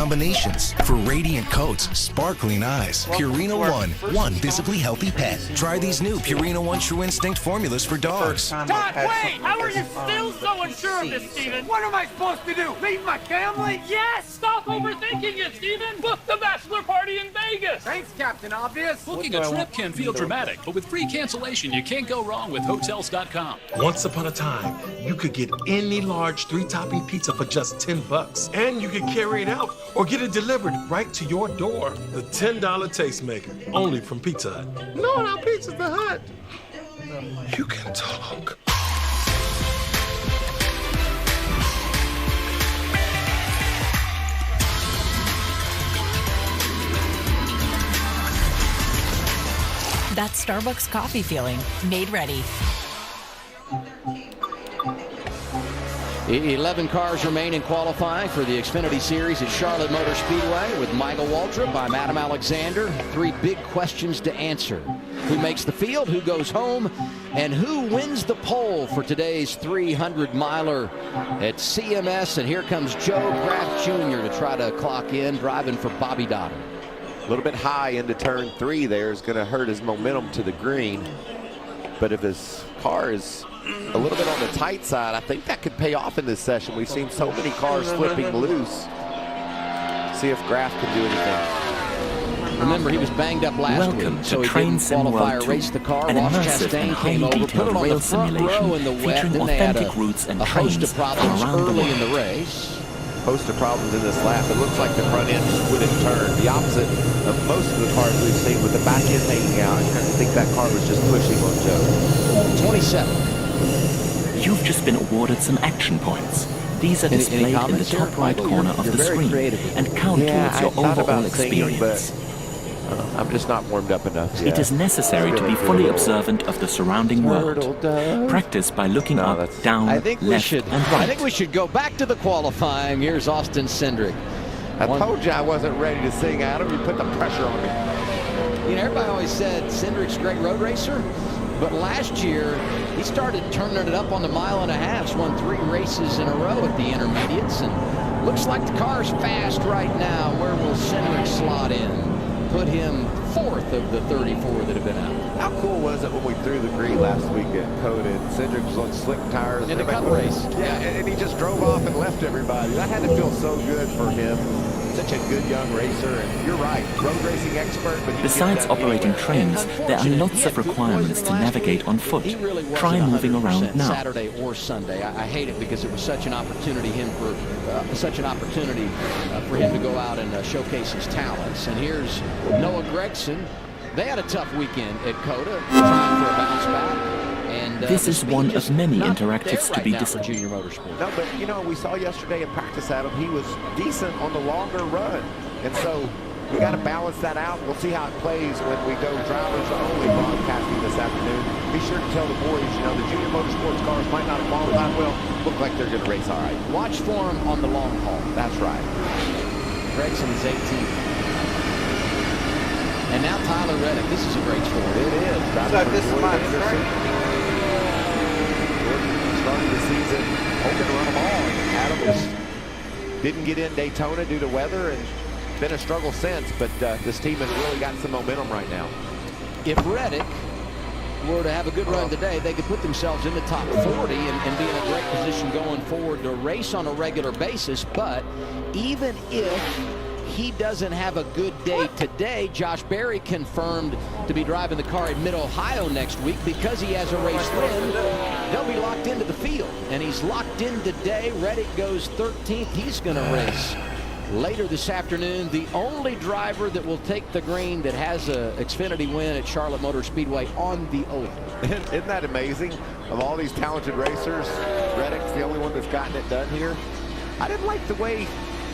combinations for radiant coats, sparkling eyes. Purina One, one visibly healthy pet. Try these new Purina One True Instinct formulas for dogs. Todd, wait! How are you still so unsure of this, Steven? What am I supposed to do? Leave my family? Yes! Stop overthinking it, Steven! Book the bachelor party in Vegas! Thanks, Captain Obvious! Booking a trip can feel dramatic, but with free cancellation, you can't go wrong with Hotels.com. Once upon a time, you could get any large 3-topping pizza for just $10. And you could carry it out or get it delivered right to your door. The $10 Tastemaker, only from Pizza Hut. No, not Pizza the Hut. You can talk. That Starbucks coffee feeling, made ready. 11 cars remain in qualifying for the Xfinity Series at Charlotte Motor Speedway. With Michael Waltrip, I'm Adam Alexander. 3 big questions to answer. Who makes the field, who goes home, and who wins the pole for today's 300-miler at CMS? And here comes Joe Graf Jr. to try to clock in, driving for Bobby Dotter. A little bit high into turn 3 there is going to hurt his momentum to the green. But if his car is a little bit on the tight side, I think that could pay off in this session. We've seen so many cars flipping loose. See if Graf can do anything. Remember, he was banged up last week, so he didn't qualify or race the car. Ross Chastain came over, put it on the front row in the wet, then they had a host of problems early in the race. Host of problems in this lap. It looks like the front end wouldn't turn. The opposite of most of the cars we've seen with the back end hanging out. I think that car was just pushing on Joe. 27. You've just been awarded some action points. These are displayed in the top right corner of the screen and count towards your overall experience. I'm just not warmed up enough yet. It is necessary to be fully observant of the surrounding world. Practice by looking up, down, left, and right. I think we should go back to the qualifying. Here's Austin Cindric. I told you I wasn't ready to sing, Adam. You put the pressure on me. You know, everybody always said Cindric's a great road racer, but last year he started turning it up on the mile and a half. Won 3 races in a row at the intermediates, and looks like the car's fast right now. Where will Cindric slot in? Put him 4th of the 34 that have been out. How cool was it when we threw the green last week at Coda and Cindric was on slick tires? In the cup race. Yeah, and he just drove off and left everybody. That had to feel so good for him. Such a good young racer, and you're right, road racing expert. But besides operating trains, there are lots of requirements to navigate on foot. Try moving around now. Saturday or Sunday. I hate it because it was such an opportunity for him to go out and showcase his talents. And here's Noah Gragson. They had a tough weekend at Coda, trying for a bounce back. And, this is one of many interactives to be displayed. Junior Motorsport. No, but you know, we saw yesterday in practice, Adam, he was decent on the longer run. And so we got to balance that out. We'll see how it plays when we go drivers only broadcasting this afternoon. Be sure to tell the boys, you know, the Junior Motorsports cars might not have qualified well, look like they're going to race all right. Watch for them on the long haul. That's right. Gregson is 18. And now Tyler Reddick. This is a great story. It is. So this is my story. Starting the season, hoping to run them all. Adam didn't get in Daytona due to weather and been a struggle since, but this team has really got some momentum right now. If Reddick were to have a good run today, they could put themselves in the top 40 and be in a great position going forward to race on a regular basis. But even if he doesn't have a good day today, Josh Berry confirmed to be driving the car in Mid-Ohio next week because he has a race win. They'll be locked into the field, and he's locked in today. Reddick goes 13th. He's going to race later this afternoon. The only driver that will take the green that has a Xfinity win at Charlotte Motor Speedway on the oval. Isn't that amazing? Of all these talented racers, Reddick's the only one that's gotten it done here. I didn't like the way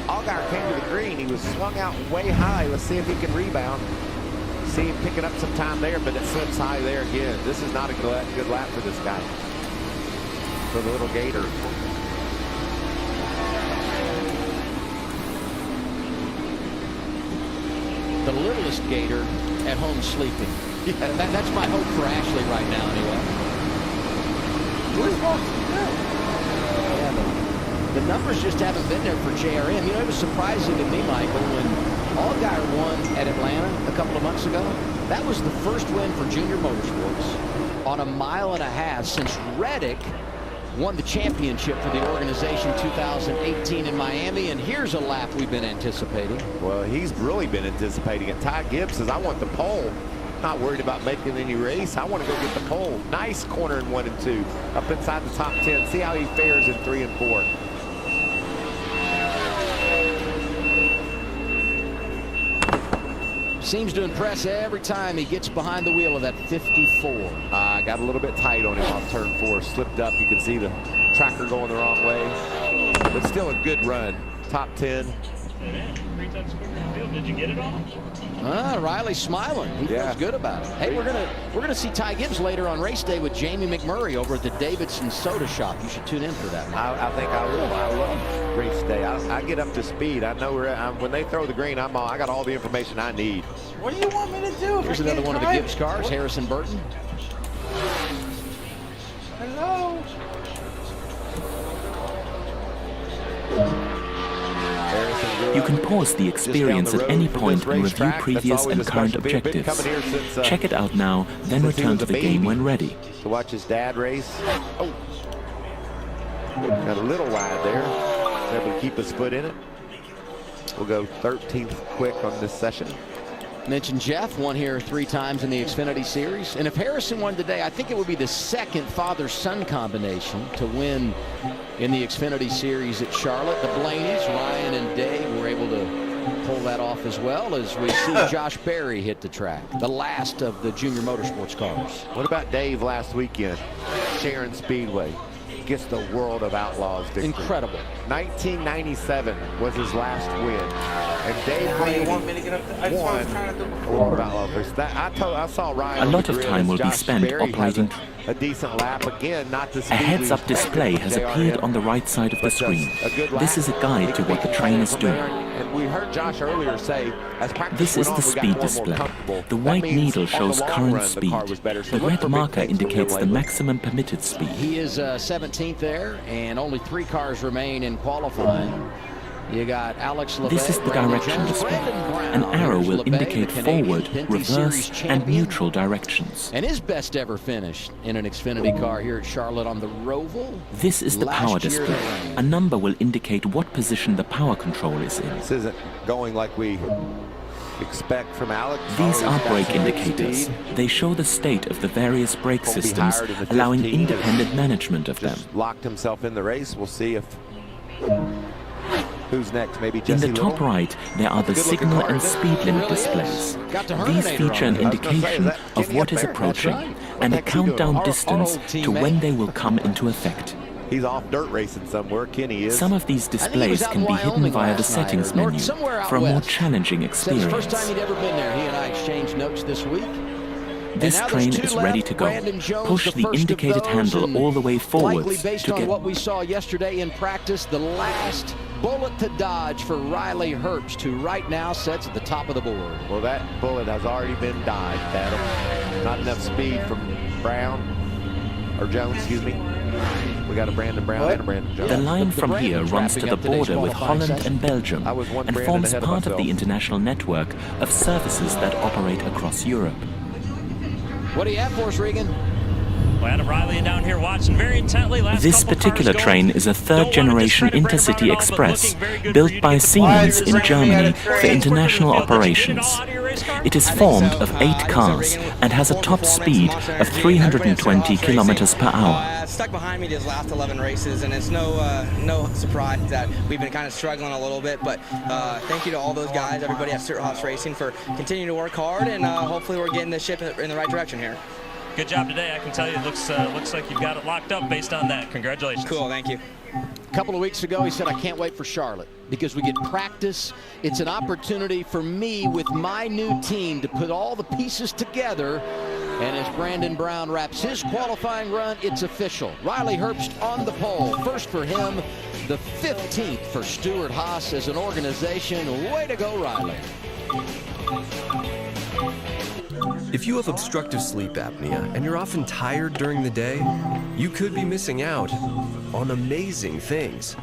Allgaier came to the green. He was swung out way high. Let's see if he can rebound. See him picking up some time there, but it slips high there again. This is not a good lap for this guy. For the little Gator. The littlest Gator at home sleeping. Yeah. That's my hope for Ashley right now, anyway. The numbers just haven't been there for JRM. You know, it was surprising to me, Michael, when Allgaier won at Atlanta a couple of months ago. That was the first win for Junior Motorsports on a mile-and-a-half since Reddick won the championship for the organization 2018 in Miami, and here's a lap we've been anticipating. Well, he's really been anticipating it. Ty Gibbs says, I want the pole. Not worried about making any race. I want to go get the pole. Nice corner in 1 and 2. Up inside the top 10. See how he fares in 3 and 4. Seems to impress every time he gets behind the wheel of that 54. Got a little bit tight on him off turn 4. Slipped up. You can see the tracker going the wrong way. But still a good run. Top 10. Did you get it on? Riley's smiling. He feels good about it. Hey, we're gonna see Ty Gibbs later on race day with Jamie McMurray over at the Davidson Soda Shop. You should tune in for that. I think I will. I love race day. I get up to speed. I know when they throw the green, I got all the information I need. What do you want me to do? Here's another one of the Gibbs cars, Harrison Burton. Hello. You can pause the experience at any point and review previous and current objectives. Check it out now, then return to the game when ready. To watch his dad race. Oh. Got a little wide there. Able to keep his foot in it. We'll go 13th quick on this session. Mentioned Jeff won here 3 times in the Xfinity Series. And if Harrison won today, I think it would be the second father-son combination to win in the Xfinity Series at Charlotte. The Blaney's, Ryan and Dave, were able to pull that off as well as we see Josh Berry hit the track. The last of the Junior Motorsports cars. What about Dave last weekend? Sharon Speedway gets the World of Outlaws victory. Incredible. 1997 was his last win. And Dave Blaney won the World of Outlaws. I saw Ryan. A lot of time will be spent operating. A decent lap again, not the speed. A heads-up display has appeared on the right side of the screen. This is a guide to what the train is doing. And we heard Josh earlier say, as practice this is the speed display. The white needle shows current speed. The red marker indicates the maximum permitted speed. He is 17th there, and only 3 cars remain in qualifying. You got Alex LeVay, this is the direction display. An arrow will indicate forward, reverse, and neutral directions. And his best ever finish in an Xfinity car here at Charlotte on the Roval. This is the power display. A number will indicate what position the power control is in. This isn't going like we expect from Alex. These are brake indicators. They show the state of the various brake systems, allowing independent management of them. Locked himself in the race. We'll see if... Who's next? Maybe Jesse In the top right, there are the signal and speed limit displays. These feature an indication of what is approaching and a countdown distance to when they will come into effect. He's off dirt racing somewhere. Kenny is. Some of these displays can be hidden via the settings menu for a more challenging experience. First time he'd ever been there. He and I exchanged notes this week. This train is ready to go. Push the indicated handle all the way forwards based on what we saw yesterday in practice, the last bullet to dodge for Riley Herbst, who right now sits at the top of the board. Well, that bullet has already been dodged, Adam. Not enough speed from Brown, or Jones, excuse me. We got a Brandon Brown and a Brandon Jones. The line from here runs to the border with Holland and Belgium and forms part of the international network of services that operate across Europe. What do you have for us, Regan? Well, Adam Riley down here watching very intently. This particular train is a third-generation intercity express built by Siemens in Germany for international operations. It is formed of 8 cars and has a top speed of 320 kilometers per hour. Stuck behind me these last 11 races, and it's no surprise that we've been kind of struggling a little bit, but thank you to all those guys, everybody at Stewart-Haas Racing, for continuing to work hard, and hopefully we're getting this ship in the right direction here. Good job today. I can tell you it looks like you've got it locked up based on that. Congratulations. Cool, thank you. A couple of weeks ago, he said, I can't wait for Charlotte because we get practice. It's an opportunity for me with my new team to put all the pieces together. And as Brandon Brown wraps his qualifying run, it's official. Riley Herbst on the pole. First for him, the 15th for Stewart-Haas as an organization. Way to go, Riley. If you have obstructive sleep apnea and you're often tired during the day, you could be missing out on amazing things.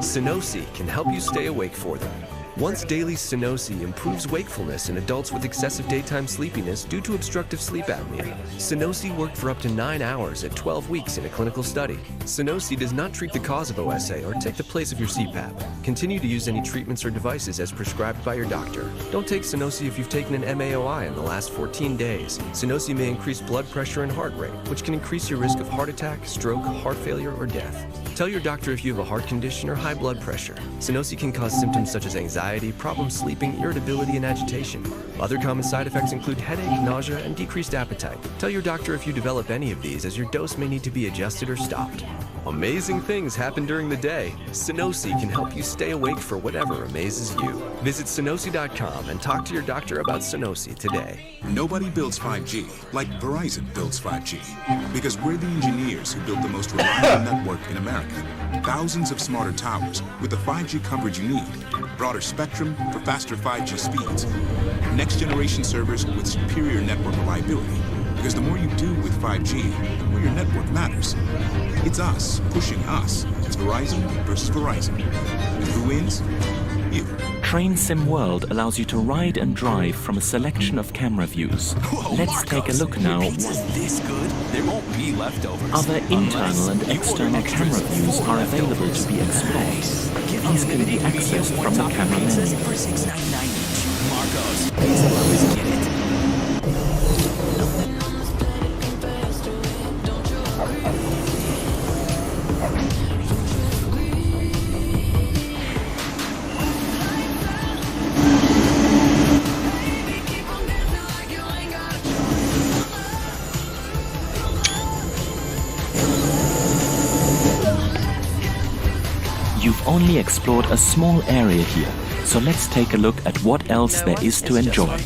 Sunosi can help you stay awake for them. Once daily Sunosi improves wakefulness in adults with excessive daytime sleepiness due to obstructive sleep apnea. Sunosi worked for up to 9 hours at 12 weeks in a clinical study. Sunosi does not treat the cause of OSA or take the place of your CPAP. Continue to use any treatments or devices as prescribed by your doctor. Don't take Sunosi if you've taken an MAOI in the last 14 days. Sunosi may increase blood pressure and heart rate, which can increase your risk of heart attack, stroke, heart failure, or death. Tell your doctor if you have a heart condition or high blood pressure. Sunosi can cause symptoms such as anxiety, problems sleeping, irritability, and agitation. Other common side effects include headache, nausea, and decreased appetite. Tell your doctor if you develop any of these, as your dose may need to be adjusted or stopped. Amazing things happen during the day. Sunosi can help you stay awake for whatever amazes you. Visit Sunosi.com and talk to your doctor about Sunosi today. Nobody builds 5G like Verizon builds 5G, because we're the engineers who built the most reliable network in America. Thousands of smarter towers with the 5G coverage you need, broader spectrum for faster 5G speeds, next generation servers with superior network reliability. Because the more you do with 5G, the more your network matters. It's us pushing us. It's Verizon versus Verizon. And who wins? You. Train Sim World allows you to ride and drive from a selection of camera views. Whoa, Let's Marcos, take a look now. Pizza's this good? There won't be leftovers. Other internal and external camera views are available to be explored. These can be accessed from the camera menu. For $6.99 each. Marcos, pizza lovers get it. You've only explored a small area here, so let's take a look at what else there is to enjoy.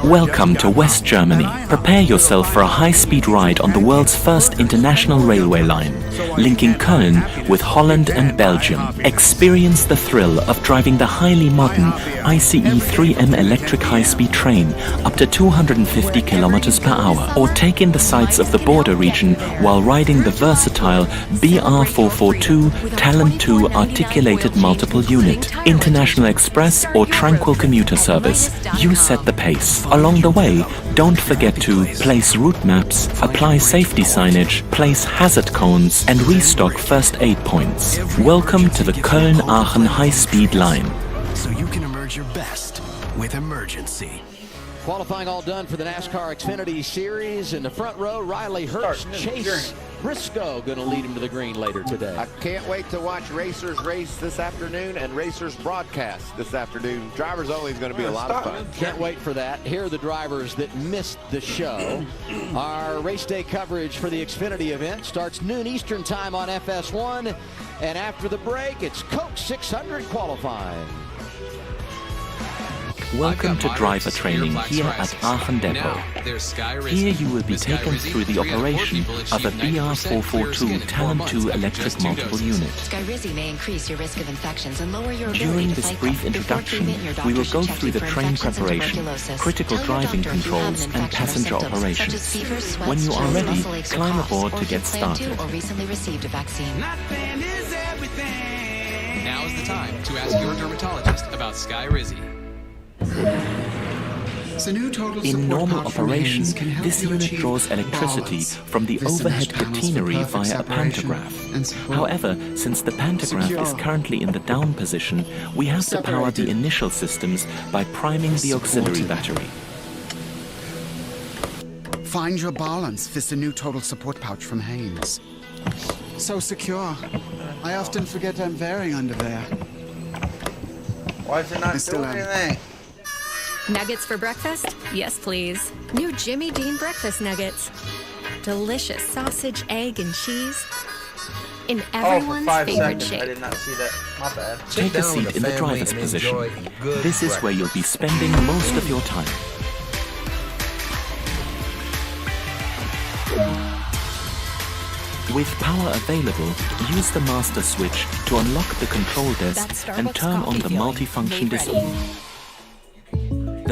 Welcome to West Germany. Prepare yourself for a high-speed ride on the world's first international railway line, linking Köln with Holland and Belgium. Experience the thrill of driving the highly modern ICE 3M electric high-speed train up to 250 kilometers per hour, or take in the sights of the border region while riding the versatile BR442 Talent 2 articulated multiple unit. International Express or Tranquil commuter service, you set the pace. Along the way, don't forget to place route maps, apply safety signage, place hazard cones, and restock first aid points. Welcome to the Köln-Aachen high-speed line. So you can emerge your best with emergency. Qualifying all done for the NASCAR Xfinity Series. In the front row, Riley Hurst, Chase Briscoe going to lead him to the green later today. I can't wait to watch racers race this afternoon and racers broadcast this afternoon. Drivers Only is going to be a lot of fun. Can't wait for that. Here are the drivers that missed the show. Our race day coverage for the Xfinity event starts noon Eastern time on FS1. And after the break, it's Coke 600 qualifying. Welcome to driver training here at Aachen Depot. Here you will be taken through the operation of a BR442 Talent 2 electric multiple unit. Skyrizi may increase your risk of infections and lower your ability During to this fight brief introduction, we will go through the train preparation, critical driving controls, and passenger operations. When you are ready, climb aboard to get started. Or recently received a vaccine. Now is the time to ask your dermatologist about Skyrizi. In normal operation, this unit draws electricity from the overhead catenary via a pantograph. However, since the pantograph is currently in the down position, we have to power the initial systems by priming the auxiliary battery. Find your balance with the new total support pouch from Haynes. So secure. I often forget I'm wearing underwear. Why is it not doing anything? Nuggets for breakfast? Yes, please. New Jimmy Dean breakfast nuggets. Delicious sausage, egg, and cheese. In everyone's for 5 favorite seconds. shape. I did not see that. My bad. Take a seat in the driver's position. This is where you'll be spending most of your time. With power available, use the master switch to unlock the control desk and turn on the multifunction display.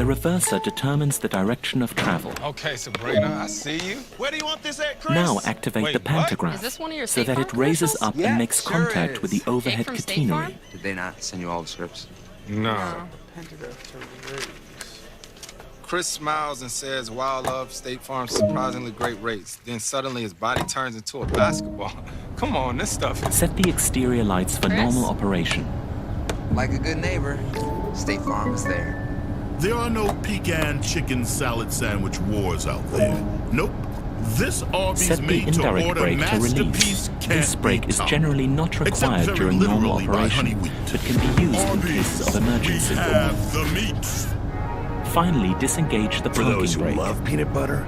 The reverser determines the direction of travel. Okay, Sabrina, I see you. Where do you want this at, Chris? Now activate the pantograph Is this one of your so State that Farm it raises commercials? up and makes contact with the overhead from State catenary. Farm? Did they not send you all the scripts? No. Chris smiles and says, "Wild Love, State Farm's surprisingly great rates." Then suddenly his body turns into a basketball. Come on, this stuff is... Set the exterior lights for normal operation. Like a good neighbor, State Farm is there. There are no pecan chicken salad sandwich wars out there. Nope. This Arby's Set the made to indirect order brake to release. masterpiece can't This brake be is topped. generally not Except required very during normal literally by operation, Honey but can be used in cases of emergency. We have the meats. Finally, disengage the For parking those who brake. love peanut butter,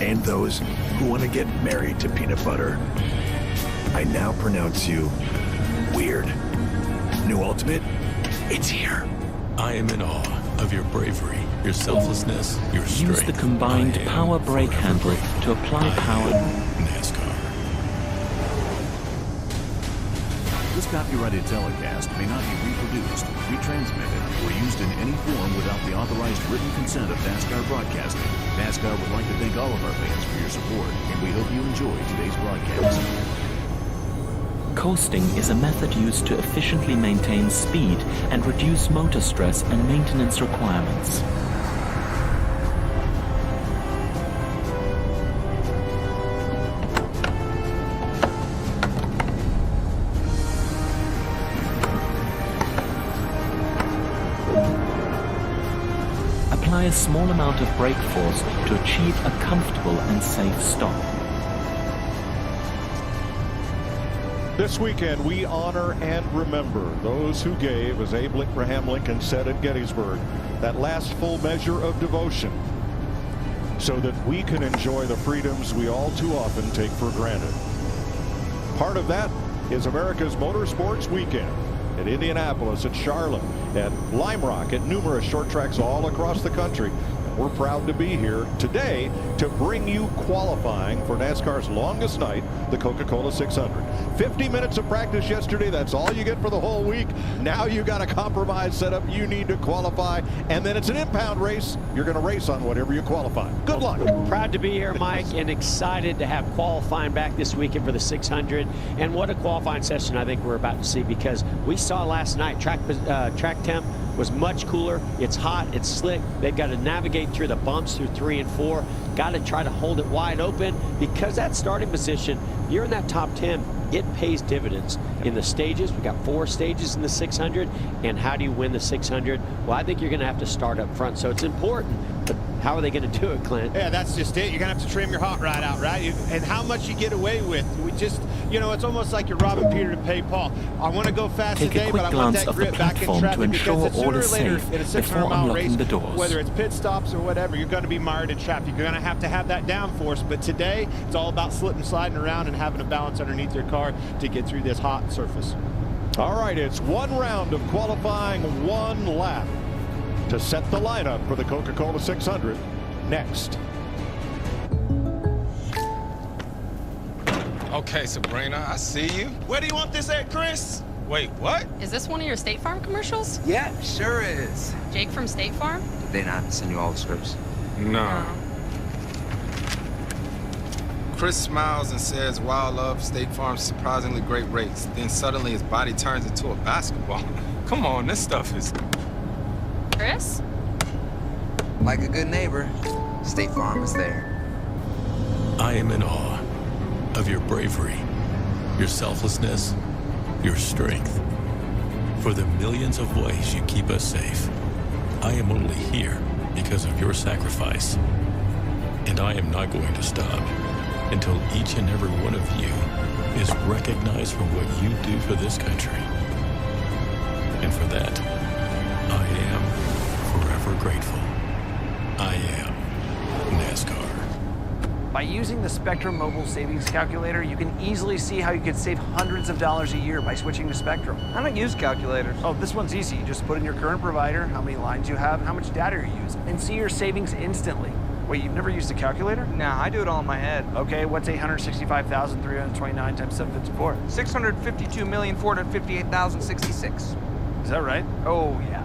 and those who want to get married to peanut butter, I now pronounce you weird. New Ultimate, it's here. I am in awe of your bravery, your selflessness, your strength. Use the combined power brake handle to apply power. NASCAR. This copyrighted telecast may not be reproduced, retransmitted, or used in any form without the authorized written consent of NASCAR Broadcasting. NASCAR would like to thank all of our fans for your support, and we hope you enjoy today's broadcast. Coasting is a method used to efficiently maintain speed and reduce motor stress and maintenance requirements. Apply a small amount of brake force to achieve a comfortable and safe stop. This weekend, we honor and remember those who gave, as Abe Abraham Lincoln said at Gettysburg, that last full measure of devotion so that we can enjoy the freedoms we all too often take for granted. Part of that is America's Motorsports Weekend at Indianapolis, at Charlotte, at Lime Rock, at numerous short tracks all across the country. We're proud to be here today to bring you qualifying for NASCAR's longest night, the Coca-Cola 600. 50 minutes of practice yesterday, that's all you get for the whole week. Now you got a compromise setup, you need to qualify, and then it's an impound race. You're going to race on whatever you qualify. Good luck. Proud to be here, Mike, and excited to have qualifying back this weekend for the 600. And what a qualifying session I think we're about to see, because we saw last night track temp was much cooler. It's hot, it's slick. They've got to navigate through the bumps through 3 and 4. Got to try to hold it wide open, because that starting position, you're in that top 10, it pays dividends in the stages. We got 4 stages in the 600, and how do you win the 600? Well, I think you're going to have to start up front, so it's important. But how are they going to do it, Clint? Yeah, that's just it. You're going to have to trim your hot rod out, right? And how much you get away with. We just, you know, it's almost like you're robbing Peter to pay Paul. I want to go fast Take today, a quick but I want glance that of the grip back in platform traffic, to ensure because all sooner or is later safe in a before 600-mile unlocking race, the doors. whether it's pit stops or whatever, you're going to be mired in traffic. You're going to have that downforce. But today, it's all about slipping, sliding around, and having a balance underneath your car to get through this hot surface. All right, it's one round of qualifying, one lap to set the lineup for the Coca-Cola 600 next. Okay, Sabrina, I see you. Where do you want this at, Chris? Wait, what? Is this one of your State Farm commercials? Yeah, sure is. Jake from State Farm? Did they not send you all the scripts? No. Chris smiles and says, "Wild Love, State Farm's surprisingly great rates." Then suddenly his body turns into a basketball. Come on, this stuff is... Chris? Like a good neighbor, State Farm is there. I am in awe of your bravery, your selflessness, your strength. For the millions of ways you keep us safe, I am only here because of your sacrifice. And I am not going to stop until each and every one of you is recognized for what you do for this country. And for that, I am forever grateful. I am NASCAR. By using the Spectrum Mobile Savings Calculator, you can easily see how you could save hundreds of dollars a year by switching to Spectrum. I don't use calculators. Oh, this one's easy. You just put in your current provider, how many lines you have, and how much data you're using, and see your savings instantly. Wait, you've never used a calculator? Nah, I do it all in my head. Okay, what's 865,329 times 754? 652,458,066. Is that right? Oh, yeah.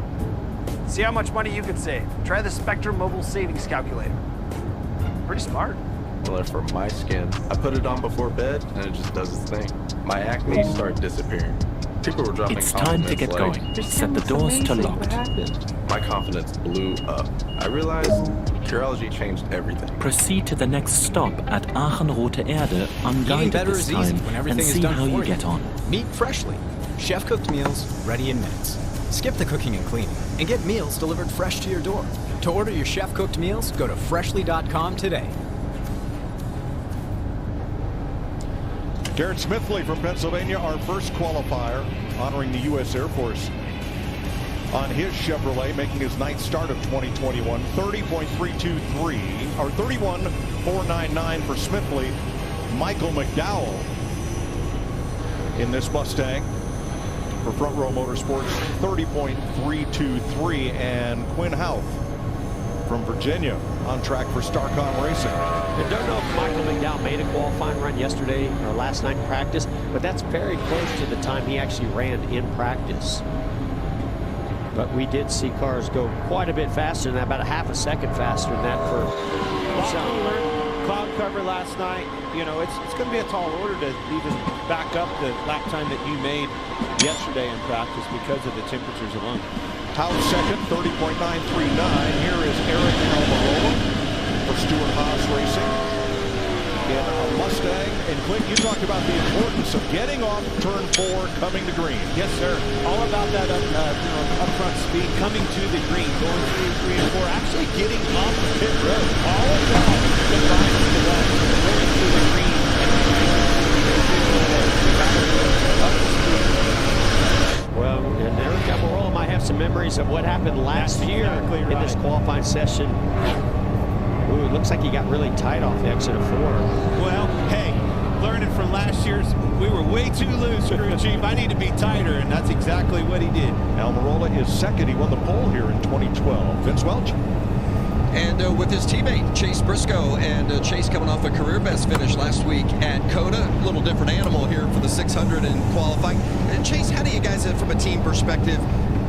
See how much money you can save. Try the Spectrum Mobile Savings Calculator. Pretty smart. Well, for my skin, I put it on before bed and it just does its thing. My acne started disappearing. People were dropping It's time to get like, going. Set the doors to locked. My confidence blew up. I realized Curology changed everything. Proceed to the next stop at Aachen-Rote Erde, unguided this time, and see how you get on. Meet Freshly. Chef-cooked meals ready in minutes. Skip the cooking and cleaning and get meals delivered fresh to your door. To order your chef-cooked meals, go to freshly.com today. Garrett Smithley from Pennsylvania, our first qualifier, honoring the U.S. Air Force on his Chevrolet, making his ninth start of 2021. 30.323, or 31.499 for Smithley. Michael McDowell in this Mustang for Front Row Motorsports, 30.323, and Quinn Houff from Virginia on track for Starcom Racing. I don't know if Michael McDowell made a qualifying run yesterday or last night in practice, but that's very close to the time he actually ran in practice. But we did see cars go quite a bit faster than that, about a half a second faster than that for cloud cover last night. You know, it's going to be a tall order to even back up the lap time that you made yesterday in practice because of the temperatures alone. Houff second, 30.939. Here is Eric Almirola for Stewart Haas Racing in a Mustang. And Clint, you talked about the importance of getting off turn 4, coming to green. Yes, sir. All about that upfront speed, coming to the green, going through 3 and 4, actually getting off the pit road. All of that combines to that, going to the green. Well, and Eric Almirola might have some memories of what happened last year in this qualifying session. Ooh, it looks like he got really tight off the exit of 4. Well, hey, learning from last year's, we were way too loose, crew chief. I need to be tighter, and that's exactly what he did. Almirola is second. He won the pole here in 2012. Vince Welch. And with his teammate, Chase Briscoe, and Chase coming off a career best finish last week at COTA. A little different animal here for the 600 in qualifying. And Chase, how do you guys, from a team perspective,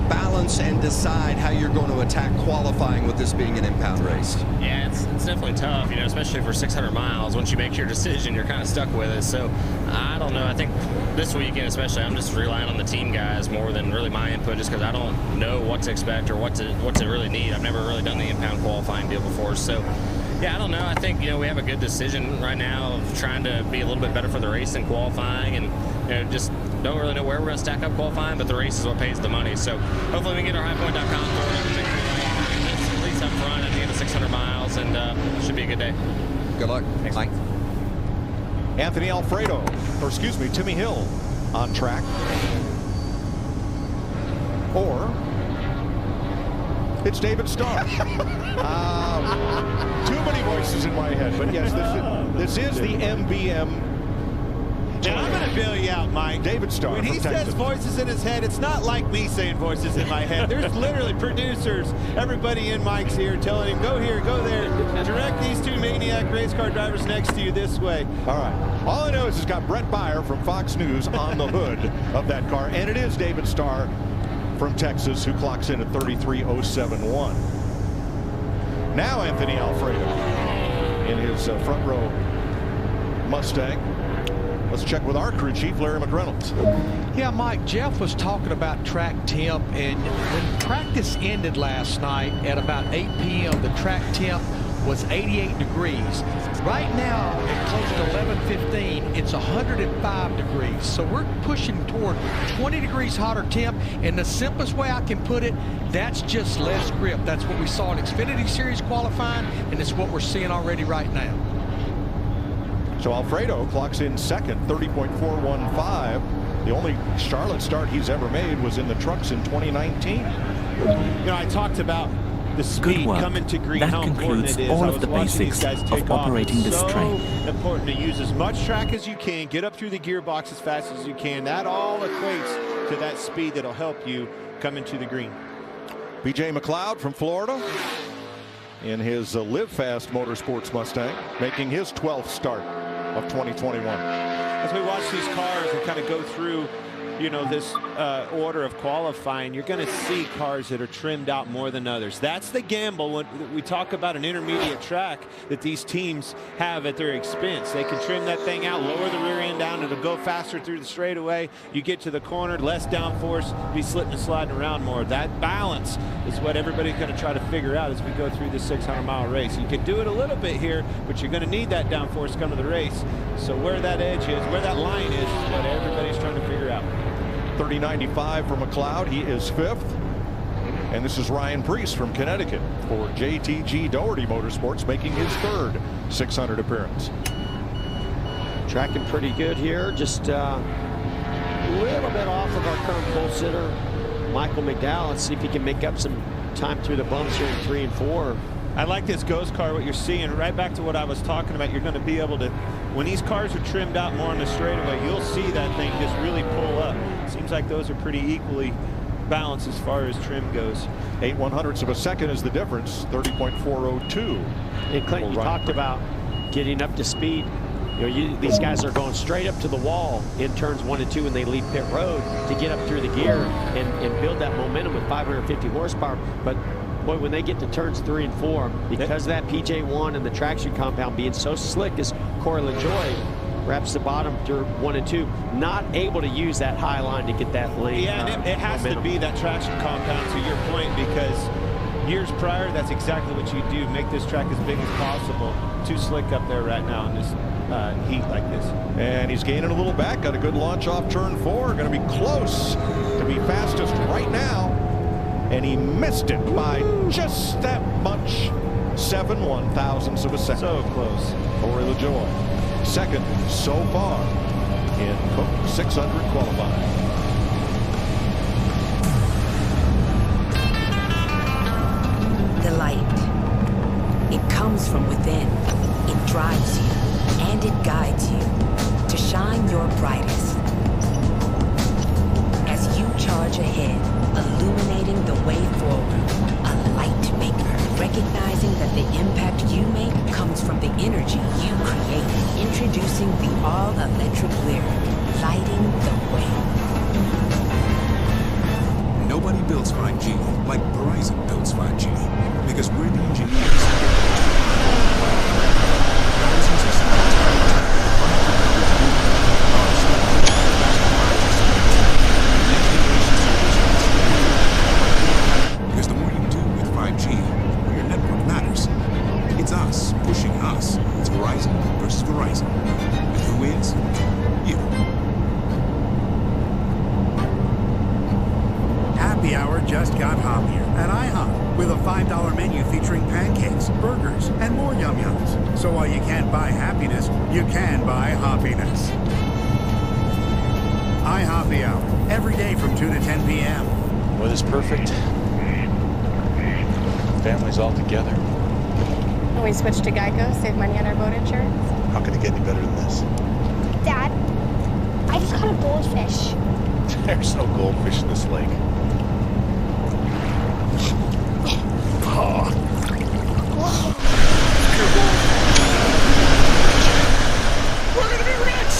balance and decide how you're going to attack qualifying with this being an impound race? Yeah, it's definitely tough, you know, especially for 600 miles. Once you make your decision, you're kind of stuck with it. So I don't know. I think this weekend especially, I'm just relying on the team guys more than really my input, just because I don't know what to expect or what to really need. I've never really done the impound qualifying deal before. So yeah, I don't know. I think, you know, we have a good decision right now of trying to be a little bit better for the race than qualifying, and, you know, just don't really know where we're going to stack up qualifying, but the race is what pays the money. So hopefully we can get our highpoint.com at least up front at the end of 600 miles, and should be a good day. Good luck. Thanks, Mike. Anthony Alfredo, or excuse me, Timmy Hill on track. Or it's David Starr. Too many voices in my head, but yes, this is the MBM. Now, I'm going to bail you out, Mike. David Starr. When he says voices in his head, it's not like me saying voices in my head. There's literally producers, everybody in Mike's ear telling him, go here, go there, direct these two maniac race car drivers next to you this way. All right. All I know is it's got Brett Beyer from Fox News on the hood of that car, and it is David Starr from Texas who clocks in at 33.071. Now Anthony Alfredo in his front row Mustang. Let's check with our crew chief, Larry McReynolds. Yeah, Mike, Jeff was talking about track temp, and when practice ended last night at about 8 p.m., the track temp was 88 degrees. Right now, at close to 11:15, it's 105 degrees. So we're pushing toward 20 degrees hotter temp, and the simplest way I can put it, that's just less grip. That's what we saw in Xfinity Series qualifying, and it's what we're seeing already right now. So Alfredo clocks in second, 30.415. The only Charlotte start he's ever made was in the trucks in 2019. You know, I talked about the speed coming to green, how important it is. All of the basics of operating this train. So important to use as much track as you can, get up through the gearbox as fast as you can. That all equates to that speed that'll help you come into the green. BJ McLeod from Florida in his Live Fast Motorsports Mustang, making his 12th start of 2021. As we watch these cars and kind of go through you know, this order of qualifying, you're going to see cars that are trimmed out more than others. That's the gamble when we talk about an intermediate track that these teams have at their expense. They can trim that thing out, lower the rear end down, it'll go faster through the straightaway. You get to the corner, less downforce, be slipping and sliding around more. That balance is what everybody's going to try to figure out as we go through this 600-mile race. You can do it a little bit here, but you're going to need that downforce come to the race. So where that edge is, where that line is what everybody's trying to figure out. 30.95 for McLeod. He is 5th. And this is Ryan Preece from Connecticut for JTG Doherty Motorsports, making his 3rd 600 appearance. Tracking pretty good here. Just a little bit off of our current pole sitter, Michael McDowell. Let's see if he can make up some time through the bumps here in 3 and 4. I like this ghost car, what you're seeing, right back to what I was talking about. You're going to be able to, when these cars are trimmed out more on the straightaway, you'll see that thing just really pull up. Seems like those are pretty equally balanced as far as trim goes. 8/100ths of a second is the difference, 30.402. And Clinton, you talked about getting up to speed. You know, these guys are going straight up to the wall in turns 1 and 2 when they leave pit road to get up through the gear and build that momentum with 550 horsepower. But boy, when they get to turns 3 and 4, because of that PJ1 and the traction compound being so slick as Corey LaJoie wraps the bottom through 1 and 2, not able to use that high line to get that lane. Yeah, and it has to be that traction compound, to your point, because years prior, that's exactly what you do. Make this track as big as possible. Too slick up there right now in this heat like this. And he's gaining a little back. Got a good launch off turn 4. Going to be close to be fastest right now. And he missed it by just that much. 7/1000ths of a second. So close. Corey LaJoie, 2nd so far in Cook 600 qualifying. The light. It comes from within. It drives you, and it guides you to shine your brightest. As you charge ahead, illuminating the way forward, a light maker, recognizing that the impact you make comes from the energy you create. Introducing the all-electric Lyriq, lighting the way. Nobody builds 5G like Verizon builds 5G, because we're the engineers. Because the more you do with 5G, your network matters. It's us pushing us. It's Verizon versus Verizon. And who wins? You. Happy Hour just got hoppier at IHOP with a $5 menu featuring pancakes, burgers, and more yum-yums. So while you can't buy happiness, you can buy hoppiness. iHoppy Hour, every day from 2 to 10 p.m. Weather's perfect. Family's all together. We switched to Geico, save money on our boat insurance. How can it get any better than this? Dad, I just caught a goldfish. There's no goldfish in this lake. Oh. We're gonna be rich!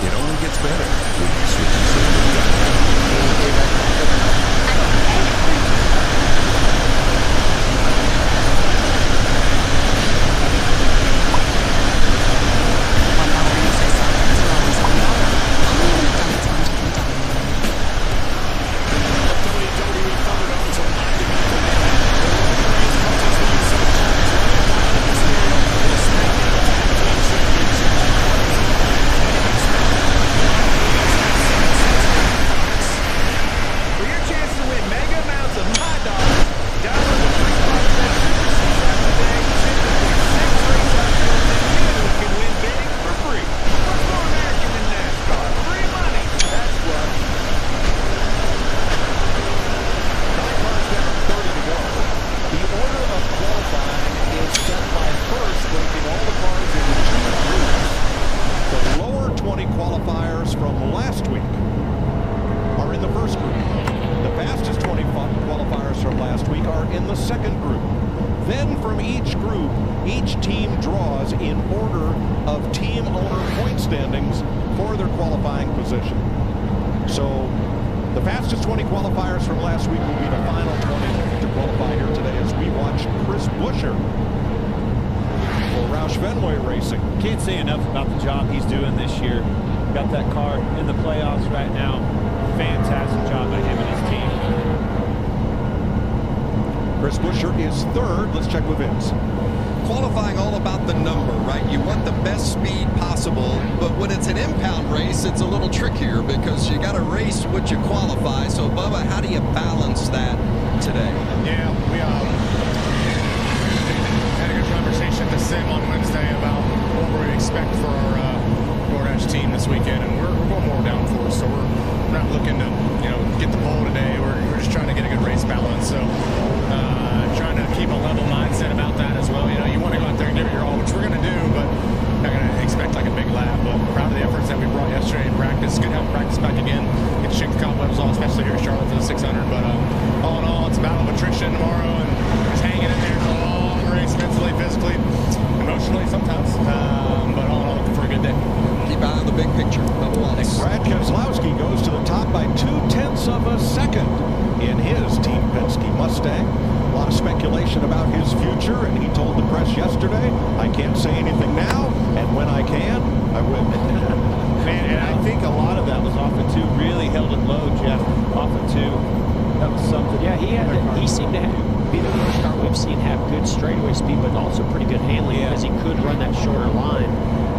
It only gets better when you switch to Geico. Then from each group, each team draws in order of team owner point standings for their qualifying position. So the fastest 20 qualifiers from last week will be the final 20 to qualify here today as we watch Chris Buescher for Roush Fenway Racing. Can't say enough about the job he's doing this year. Got that car in the playoffs right now. Fantastic job by him and his team. Chris Buescher is third. Let's check with Vince. Qualifying all about the number, right? You want the best speed possible, but when it's an impound race, it's a little trickier because you got to race what you qualify. So, Bubba, how do you balance that today? Yeah, we had a good conversation at the sim on Wednesday about what we expect for our DoorDash team this weekend, and we're going more downforce, so we're not looking to get the pole today. We're just trying to get a good race balance. So trying to keep a level mindset about that as well. You want to go out there and give it your all, which we're going to do, but not going to expect like a big lap. But proud of the efforts that we brought yesterday in practice. Good to have practice back again. Get to shake the cobwebs off, especially here in Charlotte for the 600. But all in all, it's a battle of attrition tomorrow, and just hanging in there for a long race, mentally, physically, emotionally sometimes. But all in all, looking for a good day. Keep eye on the big picture. Brad Keselowski goes to the top by 0.2 of a second in his Team Penske Mustang. A lot of speculation about his future, and he told the press yesterday, I can't say anything now, and when I can, I will. Man, and I think a lot of that was off of two. Really held it low, Jeff, off of two. That was something. Yeah, he seemed to be the first car we've seen have good straightaway speed, but also pretty good handling because he could run that shorter line.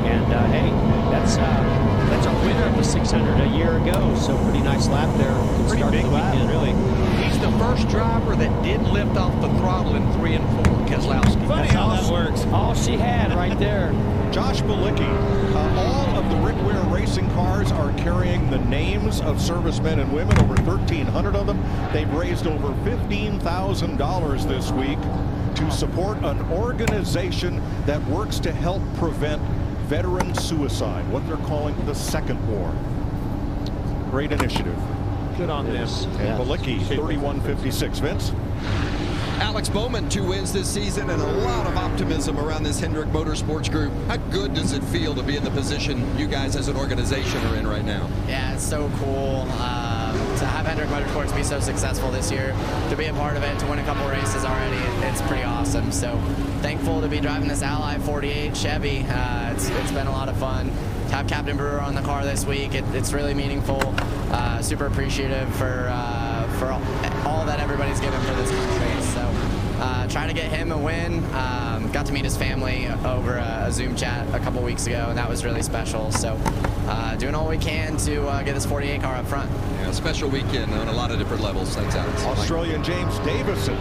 And hey, that's a winner of the 600 a year ago, so pretty nice lap there. Pretty big lap, really. He's the first driver that didn't lift off the throttle in 3 and 4, Keselowski. Funny how that works. All she had right there. Josh Bilicki, all of the Rick Ware racing cars are carrying the names of servicemen and women, over 1,300 of them. They've raised over $15,000 this week to support an organization that works to help prevent veteran suicide, what they're calling the Second War. Great initiative. Good on them. And Bilicki, 31.56. Vince? Alex Bowman, 2 wins this season and a lot of optimism around this Hendrick Motorsports group. How good does it feel to be in the position you guys as an organization are in right now? Yeah, it's so cool to have Hendrick Motorsports be so successful this year, to be a part of it, to win a couple races already. It's pretty awesome. So thankful to be driving this Ally 48 Chevy. It's been a lot of fun. To have Captain Brewer on the car this week, it's really meaningful. Super appreciative for all that everybody's given for this race. So trying to get him a win. Got to meet his family over a Zoom chat a couple weeks ago, and that was really special. So doing all we can to get this 48 car up front. Yeah, a special weekend on a lot of different levels. Thanks, Alex. Australian James Davison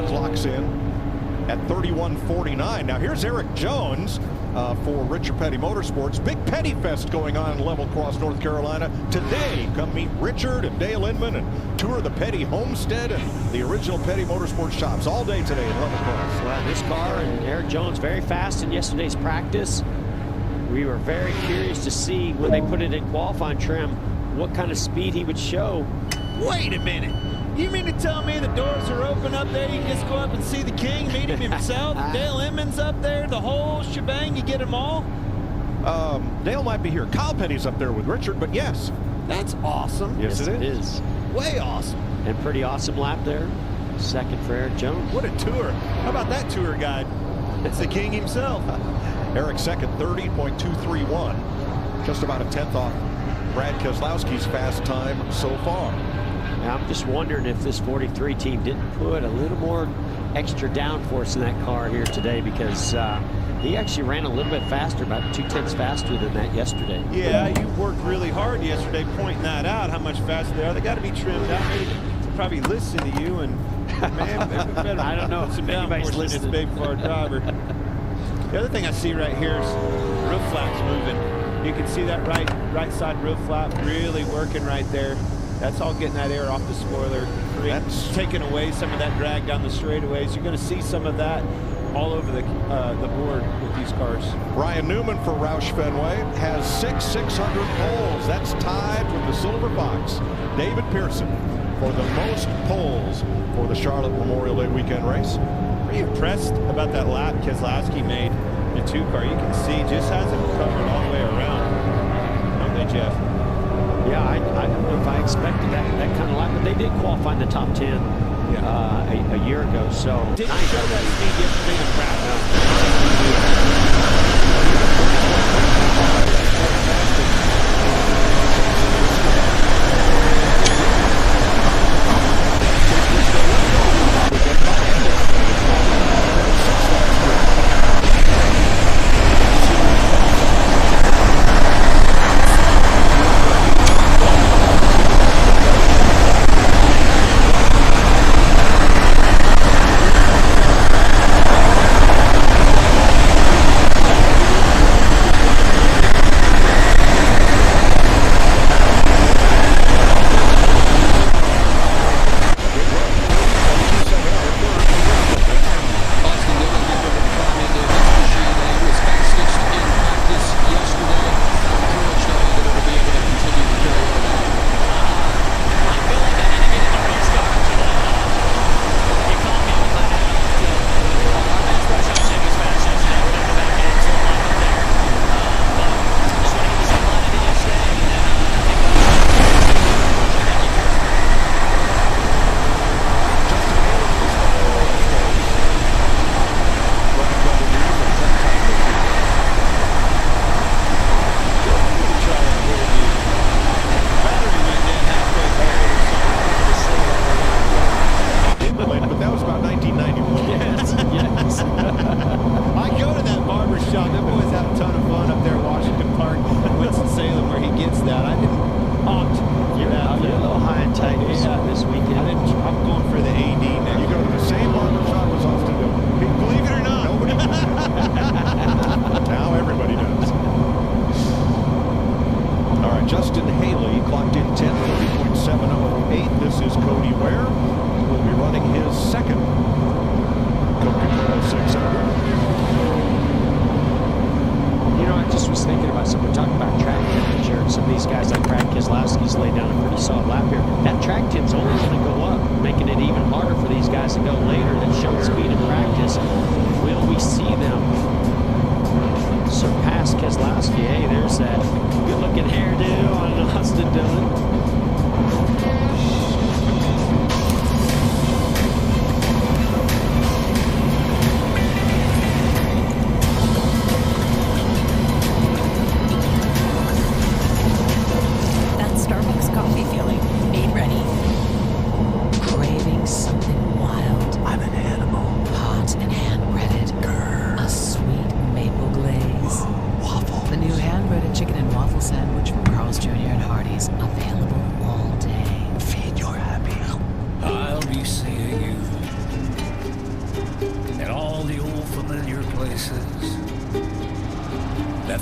clocks in at 31.49. Now here's Eric Jones for Richard Petty Motorsports. Big Petty Fest going on in Level Cross, North Carolina today. Come meet Richard and Dale Inman and tour the Petty homestead and the original Petty Motorsports shops all day today in Level Cross. Well, this car and Eric Jones very fast in yesterday's practice. We were very curious to see when they put it in qualifying trim what kind of speed he would show. Wait a minute. You mean to tell me the doors are open up there? You can just go up and see the king, meet him himself. Dale Inman's up there, the whole shebang, you get them all? Dale might be here. Kyle Petty's up there with Richard, but yes. That's awesome. Yes, it is. Way awesome. And pretty awesome lap there. Second for Eric Jones. What a tour. How about that tour guide? It's the king himself. Eric second, 30.231. Just about a 10th off Brad Keselowski's fast time so far. Now, I'm just wondering if this 43 team didn't put a little more extra downforce in that car here today, because he actually ran a little bit faster, about 0.2 faster than that yesterday. Yeah, you worked really hard yesterday pointing that out, how much faster they are. They got to be trimmed out. They probably listen to you, and man, maybe better. I don't know if anybody's listening. This big for our driver. The other thing I see right here is roof flaps moving. You can see that right side roof flap really working right there. That's all getting that air off the spoiler. That's taking away some of that drag down the straightaways. You're going to see some of that all over the board with these cars. Ryan Newman for Roush Fenway has 600 poles. That's tied with the Silver Fox. David Pearson for the most poles for the Charlotte Memorial Day weekend race. pretty impressed about that lap Keselowski made the 2 car. You can see just hasn't covered all the way around. Don't they, Jeff? Yeah, I don't know if I expected that kind of lap, but they did qualify in the top 10 a year ago. So didn't show that speed yesterday in practice.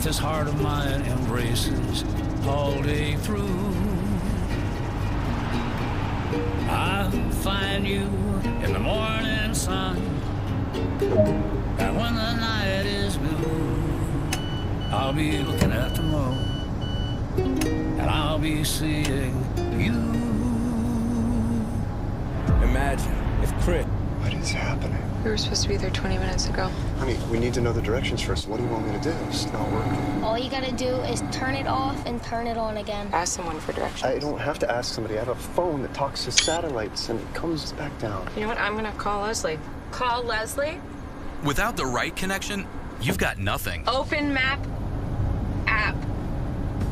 This heart of mine embraces all day through. I'll find you in the morning sun, and when the night is blue, I'll be looking at the moon, and I'll be seeing you. Imagine if Chris... What is happening? We were supposed to be there 20 minutes ago. Honey, we need to know the directions first. What do you want me to do? It's not working. All you gotta do is turn it off and turn it on again. Ask someone for directions. I don't have to ask somebody. I have a phone that talks to satellites and it comes back down. You know what? I'm gonna call Leslie. Call Leslie? Without the right connection, you've got nothing. Open Map app.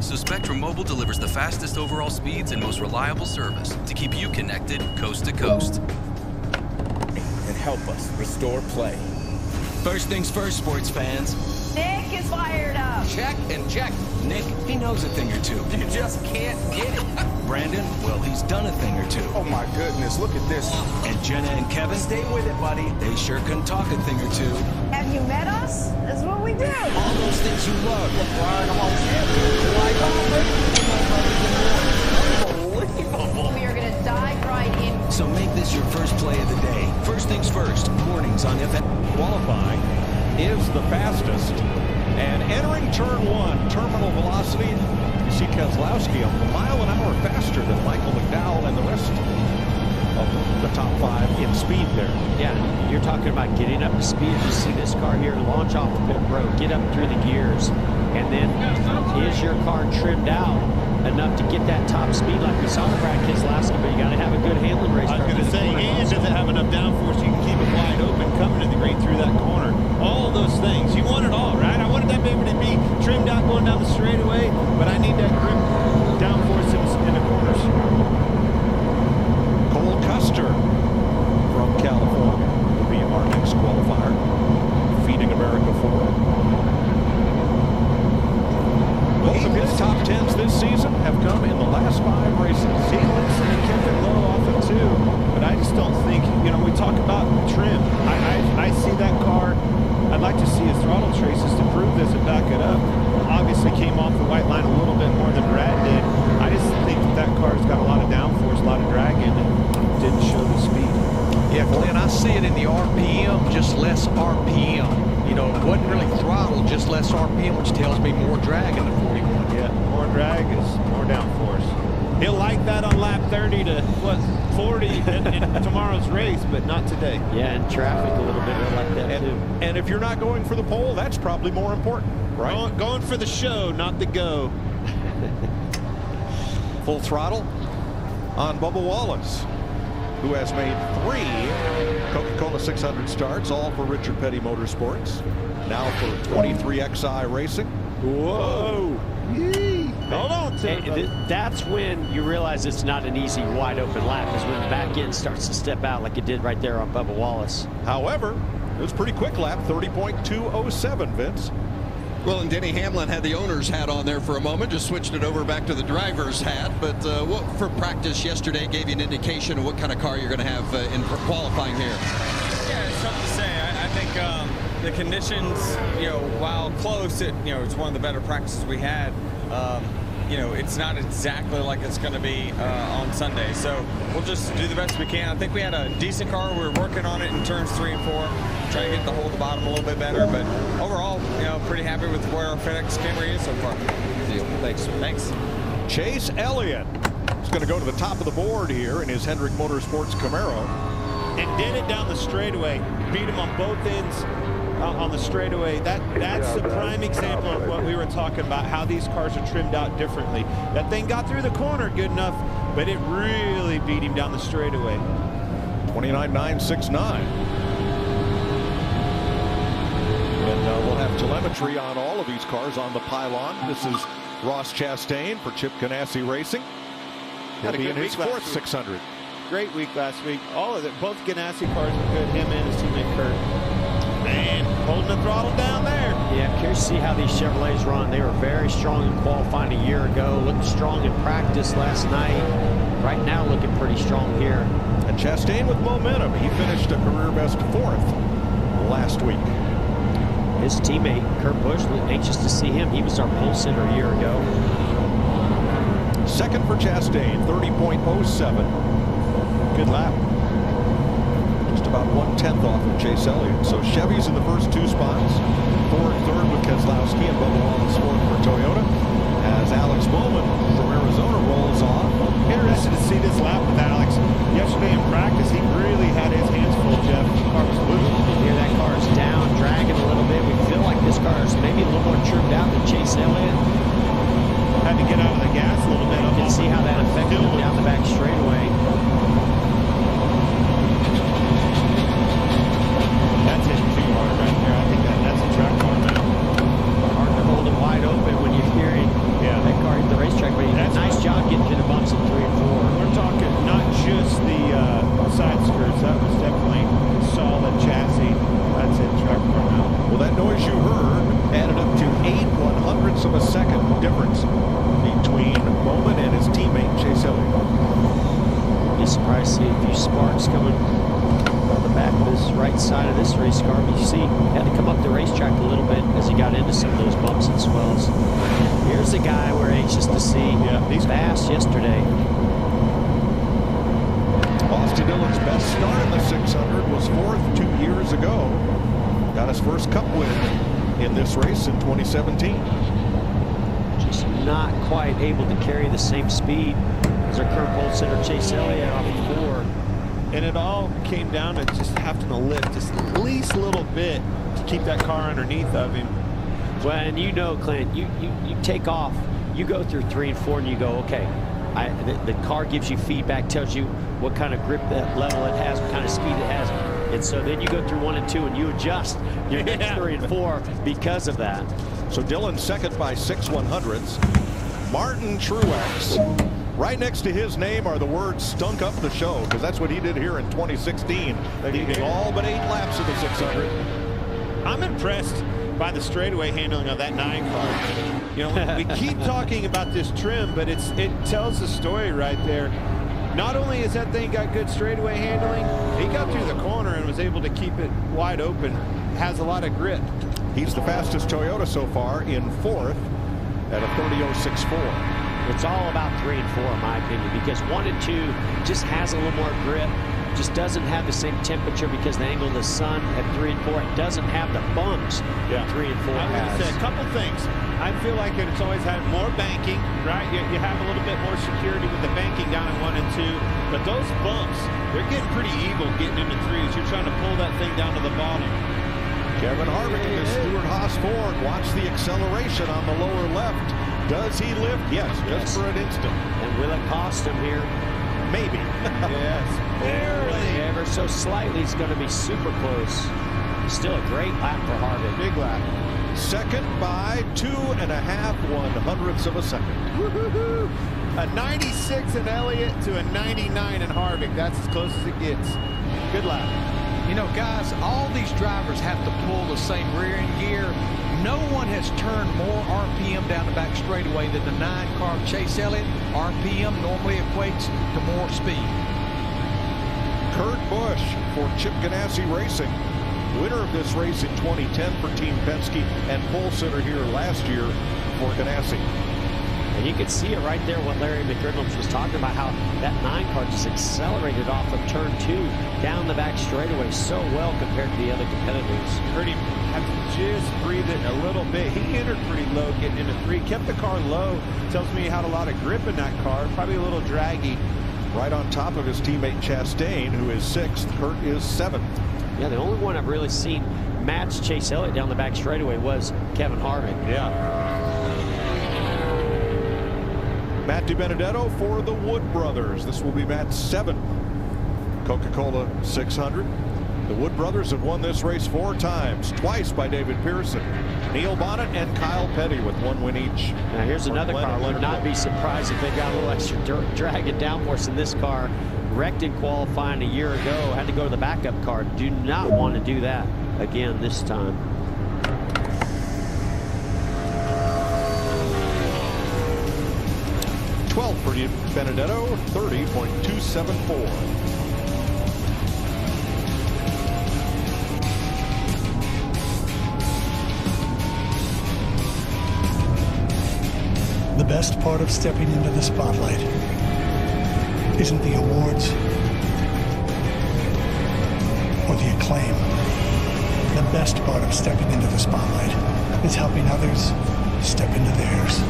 So Spectrum Mobile delivers the fastest overall speeds and most reliable service to keep you connected coast to coast. And help us restore play. First things first, sports fans. Nick is fired up. Check and check. Nick, he knows a thing or two. You just can't get it. Brandon, well, he's done a thing or two. Oh my goodness, look at this. And Jenna and Kevin, stay with it, buddy. They sure can talk a thing or two. Have you met us? That's what we do. All those things you love. Unbelievable. We are going to dive right in. So make this your first play of the day. First things first, mornings on FM. Qualifying is the fastest. And entering turn one, terminal velocity, you see Keselowski a mile an hour faster than Michael McDowell and the rest of the top 5 in speed there. Yeah, you're talking about getting up to speed. You see this car here launch off the pit road, get up through the gears, and then is your car trimmed out enough to get that top speed like we saw Brad Keselowski, but you got to have a good handling race car. I was going to say, and does it have enough downforce you can keep it wide open coming to the green through that corner? All of those things. You want it all, right? I wanted that baby to be trimmed out going down the straightaway, but I need that grip downforce in the corners. Cole Custer from California will be our next qualifier, feeding America forward. Both of his top 10s this season have come in the last 5 races. He looks and kept it low often too, but I just don't think, you know, we talk about trim. I see that car. I'd like to see his throttle traces to prove this and back it up. Obviously came off the white line a little bit more than Brad did. I just think that car's got a lot of downforce, a lot of drag in it, and didn't show the speed. Yeah, Clint, I see it in the RPM, just less RPM. You know, it wasn't really throttle, just less RPM, which tells me more drag in the 41. Yeah, more drag is more downforce. He'll like that on lap 30 to, 40 in tomorrow's race, but not today. Yeah, and traffic a little bit like that too. And if you're not going for the pole, that's probably more important, right? Going for the show, not the go. Full throttle on Bubba Wallace, who has made 3 Coca-Cola 600 starts, all for Richard Petty Motorsports. Now for 23XI Racing. Whoa! Hold on to it. That's when you realize it's not an easy wide open lap, is when the back end starts to step out like it did right there on Bubba Wallace. However, it was a pretty quick lap, 30.207, Vince. Well, and Denny Hamlin had the owner's hat on there for a moment, just switched it over back to the driver's hat. But what for practice yesterday gave you an indication of what kind of car you're going to have in qualifying here? Yeah, it's tough to say. I think the conditions, you know, while close, it's one of the better practices we had. You know, it's not exactly like it's going to be on Sunday. So we'll just do the best we can. I think we had a decent car. We were working on it in turns 3 and 4, trying to get the hole at the bottom a little bit better. But overall, you know, pretty happy with where our FedEx Camry is so far. Deal. Thanks. Thanks. Chase Elliott is going to go to the top of the board here in his Hendrick Motorsports Camaro. And did it down the straightaway. Beat him on both ends. On the straightaway, that's the prime example of what we were talking about, how these cars are trimmed out differently. That thing got through the corner good enough, but it really beat him down the straightaway. 29.969. And we'll have telemetry on all of these cars on the pylon. This is Ross Chastain for Chip Ganassi Racing. He'll be in his 4th 600. Great week last week. All of it, both Ganassi cars were good, him and his teammate Kurt. And holding the throttle down there. Yeah, I'm curious to see how these Chevrolets run. They were very strong in qualifying a year ago. Looked strong in practice last night. Right now looking pretty strong here. And Chastain with momentum. He finished a career best 4th last week. His teammate, Kurt Busch, anxious to see him. He was our pole sitter a year ago. 2nd for Chastain, 30.07. Good lap. About 1/10 off of Chase Elliott. So Chevy's in the first 2 spots. 4th and 3rd with Keselowski and Bubba Wallace 4th for Toyota. As Alex Bowman from Arizona rolls off. Interested to see this lap with Alex. Yesterday in practice, he really had his hands full, Jeff. The car was moving. Here that car is down, dragging a little bit. We feel like this car is maybe a little more trimmed out than Chase Elliott. Had to get out of the gas a little bit. You can see how that affected him down the back straightaway. That's it too hard right there. I think that's a track car now. Hard to hold it wide open when you're hearing that car hit the racetrack, but he did a nice job getting through the bumps in 3 and 4. We're talking not just the side skirts. That was definitely solid chassis. That's it, track car now. Well, that noise you heard added up to 0.08 of a second difference between Bowman and his teammate Chase Elliott. Be surprised to see a few sparks coming on the back of this right side of this race car. But you see, had to come up the racetrack a little bit as he got into some of those bumps and swells. Here's a guy we're anxious to see. Yeah, he's fast yesterday. Austin Dillon's best start in the 600 was 4th 2 years ago. Got his first Cup win in this race in 2017. Just not quite able to carry the same speed as our current pole sitter Chase Elliott off of 4. And it all came down to just having to lift just at least a little bit to keep that car underneath of him. Well, and you know, Clint, you take off, you go through 3 and 4, and you go, okay, the car gives you feedback, tells you what kind of grip that level it has, what kind of speed it has. And so then you go through 1 and 2, and you adjust your next 3 and 4 because of that. So Dillon second by 6/100ths. Martin Truex. Right next to his name are the words "stunk up the show," because that's what he did here in 2016, leading all but 8 laps of the 600. I'm impressed by the straightaway handling of that 9 car. You know, we keep talking about this trim, but it tells the story right there. Not only has that thing got good straightaway handling, he got through the corner and was able to keep it wide open. Has a lot of grip. He's the fastest Toyota so far in 4th at a 30.064. It's all about 3 and 4, in my opinion, because 1 and 2 just has a little more grip, just doesn't have the same temperature because the angle of the sun at 3 and 4, it doesn't have the bumps that 3 and 4 I'm has. going to say a couple things. I feel like it's always had more banking, right? You have a little bit more security with the banking down in 1 and 2, but those bumps, they're getting pretty evil getting into 3s. You're trying to pull that thing down to the bottom. Kevin Harvick in the Stewart-Haas Ford. Watch the acceleration on the lower left. Does he lift? Yes, just for an instant. And will it cost him here? Maybe. Yes, barely. Ever so slightly, it's going to be super close. Still a great lap for Harvick. Big lap. Second by 2.5/100ths of a second. Woo-hoo-hoo. A 96 in Elliott to a 99 in Harvick. That's as close as it gets. Good lap. You know, guys, all these drivers have to pull the same rear end gear. No one has turned more RPM down the back straightaway than the 9 car of Chase Elliott. RPM normally equates to more speed. Kurt Busch for Chip Ganassi Racing. Winner of this race in 2010 for Team Penske and pole sitter here last year for Ganassi. And you can see it right there what Larry McReynolds was talking about, how that 9 car just accelerated off of turn 2 down the back straightaway so well compared to the other competitors. Heard him have to just breathe it a little bit. He entered pretty low getting into 3, kept the car low. Tells me he had a lot of grip in that car, probably a little draggy. Right on top of his teammate Chastain, who is 6th. Kurt is 7th. Yeah, the only one I've really seen match Chase Elliott down the back straightaway was Kevin Harvick. Yeah. Matt DiBenedetto for the Wood Brothers. This will be Matt's 7th Coca-Cola 600. The Wood Brothers have won this race 4 times, twice by David Pearson, Neil Bonnet, and Kyle Petty with 1 win each. Now here's another car. I would not be surprised if they got a little extra drag and downforce in this car. Wrecked in qualifying a year ago, had to go to the backup car. Do not want to do that again this time. For Benedetto, 30.274. The best part of stepping into the spotlight isn't the awards or the acclaim. The best part of stepping into the spotlight is helping others step into theirs.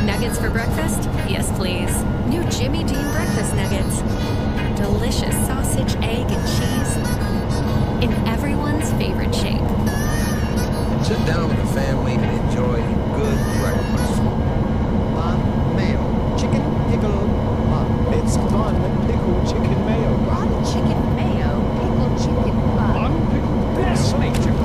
Nuggets for breakfast? Yes, please. New Jimmy Dean breakfast nuggets. Delicious sausage, egg, and cheese in everyone's favorite shape. Sit down with the family and enjoy a good breakfast. Mayo. Chicken pickle. It's fun pickled chicken mayo. Fun chicken mayo, pickled chicken bun. Unpickled best nature.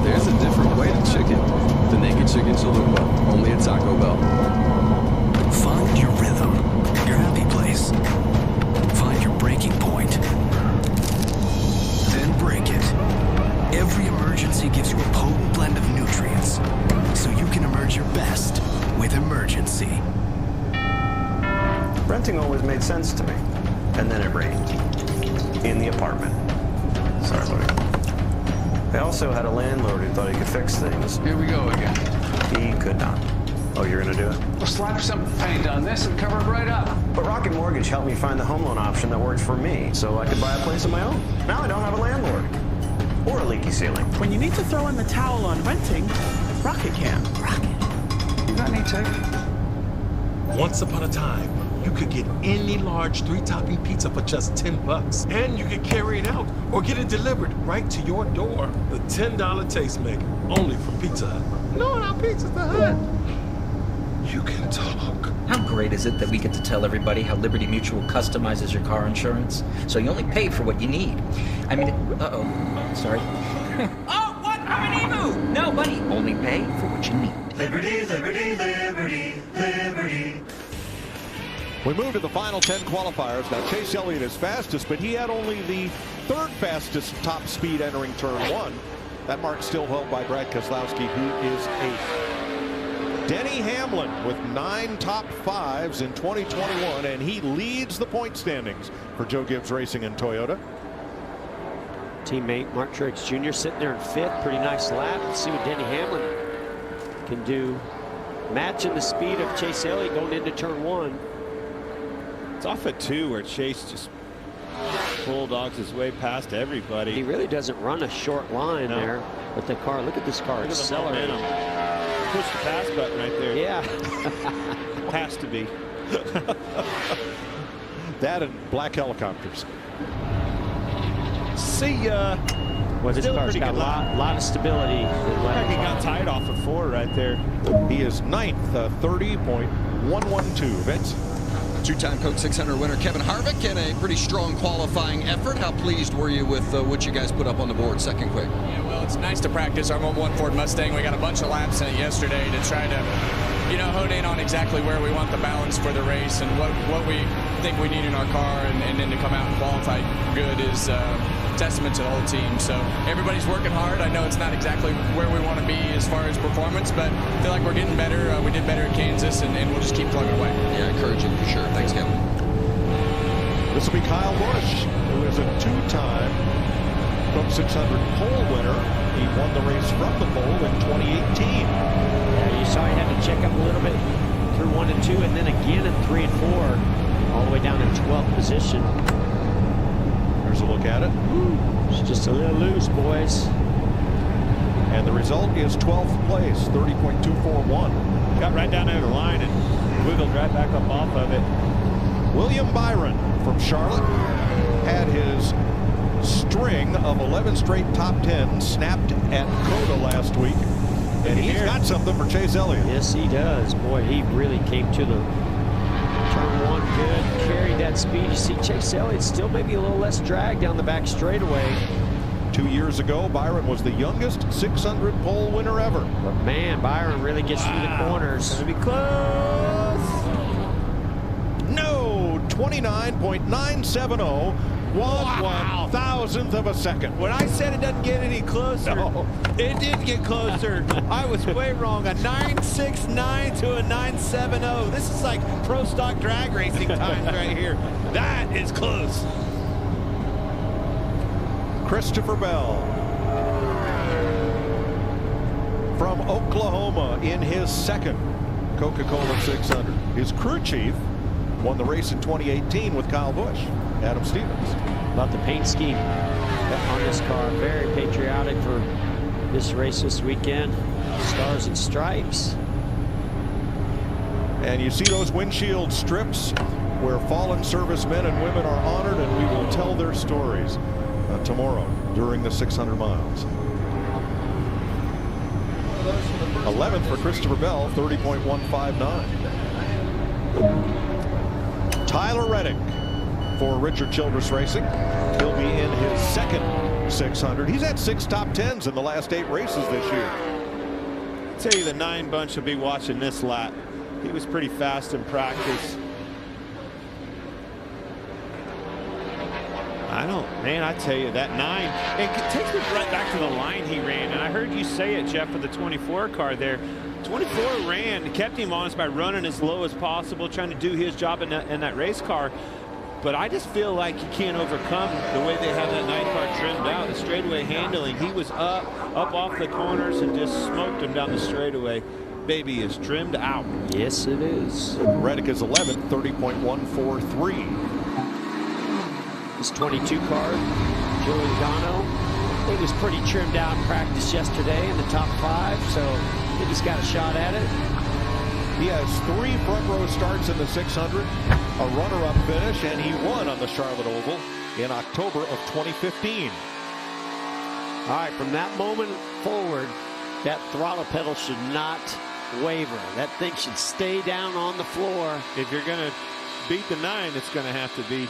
There's a different way to chicken. The Naked Chicken Chalupa, only at Taco Bell. Find your rhythm, your happy place. Find your breaking point. Then break it. Every emergency gives you a potent blend of nutrients, so you can emerge your best with Emergency. Renting always made sense to me. And then it rained. In the apartment. Sorry, buddy. I also had a landlord who thought he could fix things. Here we go again. He could not. Oh, you're gonna do it? Well, slap some paint on this and cover it right up. But Rocket Mortgage helped me find the home loan option that works for me, so I could buy a place of my own. Now I don't have a landlord. Or a leaky ceiling. When you need to throw in the towel on renting, Rocket can. Rocket. You got any tape? Once upon a time, you could get any large 3-topping pizza for just $10. And you could carry it out or get it delivered right to your door. The $10 Tastemaker, only from Pizza Hut. No, not Pizza Hut. You can talk. How great is it that we get to tell everybody how Liberty Mutual customizes your car insurance so you only pay for what you need? I mean, sorry. Oh, what? I'm an emu! No, buddy, only pay for what you need. Liberty, liberty, liberty, liberty. We move to the final 10 qualifiers. Now, Chase Elliott is fastest, but he had only the 3rd fastest top speed entering turn 1. That mark still held by Brad Keselowski, who is 8th. Denny Hamlin with 9 top 5s in 2021, and he leads the point standings for Joe Gibbs Racing and Toyota. Teammate Mark Truex Jr. sitting there in 5th. Pretty nice lap. Let's see what Denny Hamlin can do. Matching the speed of Chase Elliott going into turn 1. It's off at 2 where Chase just bulldogs his way past everybody. He really doesn't run a short line there with the car. Look at this car accelerating. Push the pass button right there. Yeah. Has to be. That and black helicopters. See ya. Well, this car's got a lot of stability. He got tied off at 4 right there. He is 9th, 30.112. Vince? Two-time Coke 600 winner Kevin Harvick in a pretty strong qualifying effort. How pleased were you with what you guys put up on the board? Second quick. Yeah, well, it's nice to practice our one Ford Mustang. We got a bunch of laps in it yesterday to try to, hone in on exactly where we want the balance for the race and what we think we need in our car, and then to come out and qualify good is testament to the whole team. So everybody's working hard. I know it's not exactly where we want to be as far as performance, but I feel like we're getting better. We did better at Kansas, and we'll just keep plugging away. Yeah, encouraging for sure. Thanks, Kevin. This will be Kyle Busch, who is a 2-time Coke 600 pole winner. He won the race from the pole in 2018. Yeah, you saw he had to check up a little bit through 1 and 2, and then again in 3 and 4, all the way down in 12th position. There's a look at it. It's just a little loose, boys. And the result is 12th place, 30.241. Got right down there the line and wiggled right back up off of it. William Byron from Charlotte had his string of 11 straight top 10s snapped at COTA last week. And he's got something for Chase Elliott. Yes, he does. Boy, he really came to the turn 1 good, carried that speed. You see Chase Elliott still maybe a little less drag down the back straightaway. 2 years ago, Byron was the youngest 600 pole winner ever. But man, Byron really gets through the corners. Gonna be close. No, 29.970. 1/1000th of a second. When I said it doesn't get any closer, it did get closer. I was way wrong. A 9.69 to a 9.70. This is like pro stock drag racing times right here. That is close. Christopher Bell from Oklahoma in his 2nd Coca-Cola 600. His crew chief won the race in 2018 with Kyle Busch. Adam Stevens. About the paint scheme on this car. Very patriotic for this race this weekend. Stars and stripes. And you see those windshield strips where fallen servicemen and women are honored, and we will tell their stories tomorrow during the 600 miles. 11th for Christopher Bell, 30.159. Tyler Reddick for Richard Childress Racing. He'll be in his 2nd 600. He's had 6 top 10s in the last 8 races this year. I'll tell you, the 9 bunch will be watching this lap. He was pretty fast in practice. I tell you, that 9, it takes me right back to the line he ran. And I heard you say it, Jeff, for the 24 car there. 24 ran, kept him honest by running as low as possible, trying to do his job in that race car. But I just feel like he can't overcome the way they have that 9 car trimmed out, the straightaway handling. He was up off the corners and just smoked him down the straightaway. baby is trimmed out. Yes, it is. Reddick is 11th, 30.143. This 22 car, Joey Logano, he was pretty trimmed out in practice yesterday in the top 5, so I think he's got a shot at it. He has 3 front row starts in the 600, a runner-up finish, and he won on the Charlotte Oval in October of 2015. All right, from that moment forward, that throttle pedal should not waver. That thing should stay down on the floor. If you're going to beat the 9, it's going to have to be.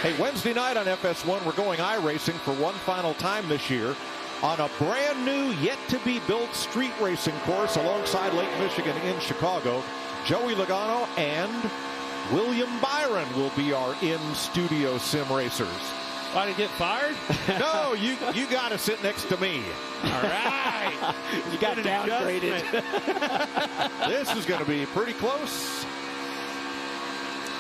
Hey, Wednesday night on FS1, we're going iRacing for one final time this year on a brand new, yet-to-be-built street racing course alongside Lake Michigan in Chicago. Joey Logano and William Byron will be our in-studio sim racers. Why did he get fired? No, you got to sit next to me. All right. You got downgraded. This is going to be pretty close.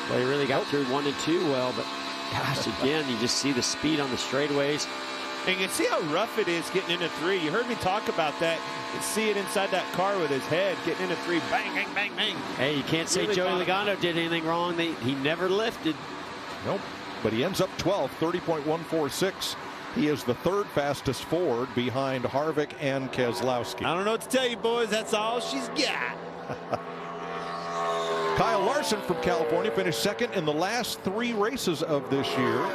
Well, he really got through 1 and 2 well, but gosh, again, you just see the speed on the straightaways. And you can see how rough it is getting into 3. You heard me talk about that. You see it inside that car with his head getting into 3. Bang, bang, bang, bang. Hey, you can't say Joey Logano did anything wrong. He never lifted. Nope. But he ends up 12th, 30.146. He is the 3rd fastest Ford behind Harvick and Keselowski. I don't know what to tell you, boys. That's all she's got. Kyle Larson from California finished 2nd in the last 3 races of this year.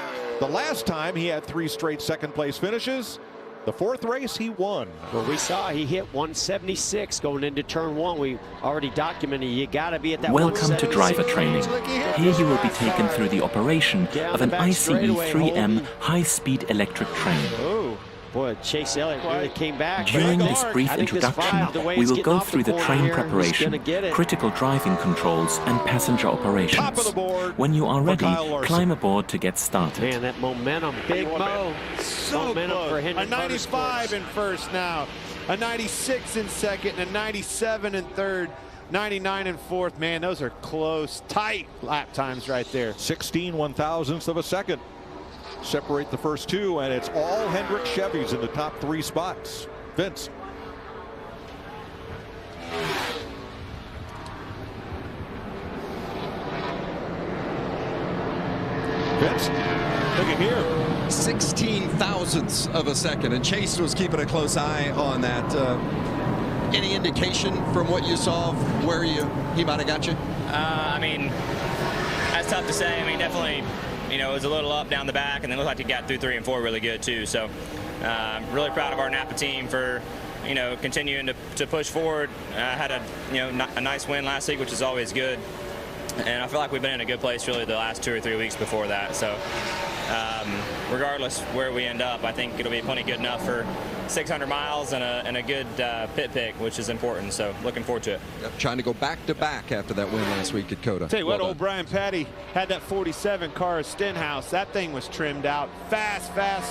The last time he had 3 straight second-place finishes. The 4th race, he won. Well, we saw he hit 176 going into turn 1. We already documented you got to be at that. Welcome to driver training. Here you will be taken through the operation of an ICE 3M high-speed electric train. Oh, boy, Chase Elliott really came back. During this brief introduction, we will go through the train preparation, critical driving controls, and passenger operations. Top of the board. When you are ready, climb aboard to get started. Man, that momentum, Big Mo. So momentum close. for Henry A 95 Motorsports. in first now, a 96 in second, and a 97 in third, 99 in fourth. Man, those are close, tight lap times right there. 16 1/1000ths of a second. Separate the first 2, and it's all Hendrick Chevys in the top 3 spots. Vince. Vince, look at here. 16 thousandths of a second, and Chase was keeping a close eye on that. Any indication from what you saw of where he might have got you? I mean, that's tough to say. I mean, definitely, you know, it was a little up down the back, and it looked like he got through 3 and 4 really good too. So, really proud of our Napa team for, you know, continuing to push forward. Had a nice win last week, which is always good. And I feel like we've been in a good place really the last 2 or 3 weeks before that. So regardless where we end up, I think it'll be plenty good enough for 600 miles and a good pit pick, which is important. So looking forward to it. Yep, trying to go back to back after that win last week at COTA. Tell you what, old Brian Patty had that 47 car at Stenhouse. That thing was trimmed out fast down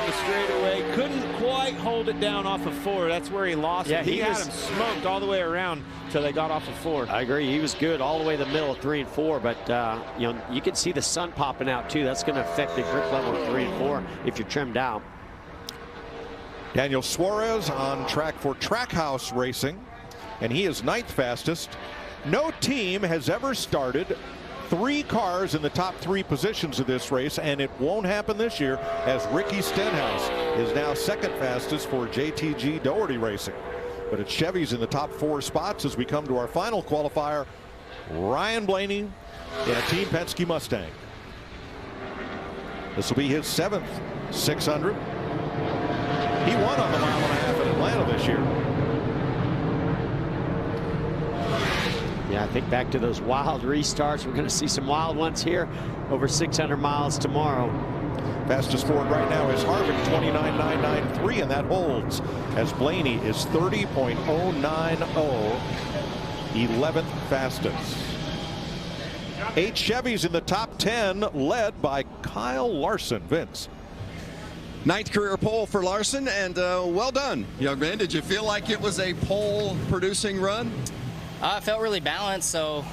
the straightaway. Couldn't quite hold it down off of 4. That's where he lost it. He had him smoked all the way around till they got off of 4. I agree. He was good all the way to the middle of 3 and 4, but you know, you can see the sun popping out too. That's going to affect the grip level of 3 and 4 if you're trimmed out. Daniel Suarez on track for Trackhouse Racing, and he is 9th fastest. No team has ever started 3 cars in the top 3 positions of this race, and it won't happen this year, as Ricky Stenhouse is now 2nd fastest for JTG Doherty Racing. But it's Chevy's in the top 4 spots as we come to our final qualifier. Ryan Blaney in a Team Penske Mustang. This will be his 7th 600. He won on the 1.5 miles in Atlanta this year. Yeah, I think back to those wild restarts. We're going to see some wild ones here over 600 miles tomorrow. Fastest Ford right now is Harvick, 29.993, and that holds as Blaney is 30.090, 11th fastest. 8 Chevys in the top 10, led by Kyle Larson. Vince. 9th career pole for Larson, and well done, young man. Did you feel like it was a pole producing run? It felt really balanced, so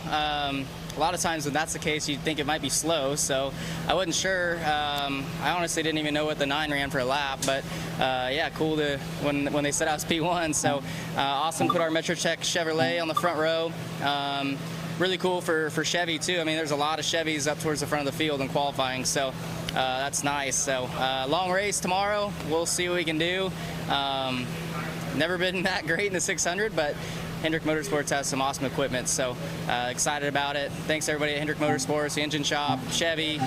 a lot of times when that's the case, you'd think it might be slow, so I wasn't sure. I honestly didn't even know what the 9 ran for a lap, but yeah, cool to when they said I was P1. So Austin put our Metrotech Chevrolet on the front row. Really cool for Chevy too. I mean, there's a lot of Chevys up towards the front of the field in qualifying, so that's nice. So long race tomorrow. We'll see what we can do. Never been that great in the 600, but Hendrick Motorsports has some awesome equipment, so excited about it. Thanks everybody at Hendrick Motorsports, the engine shop, Chevy,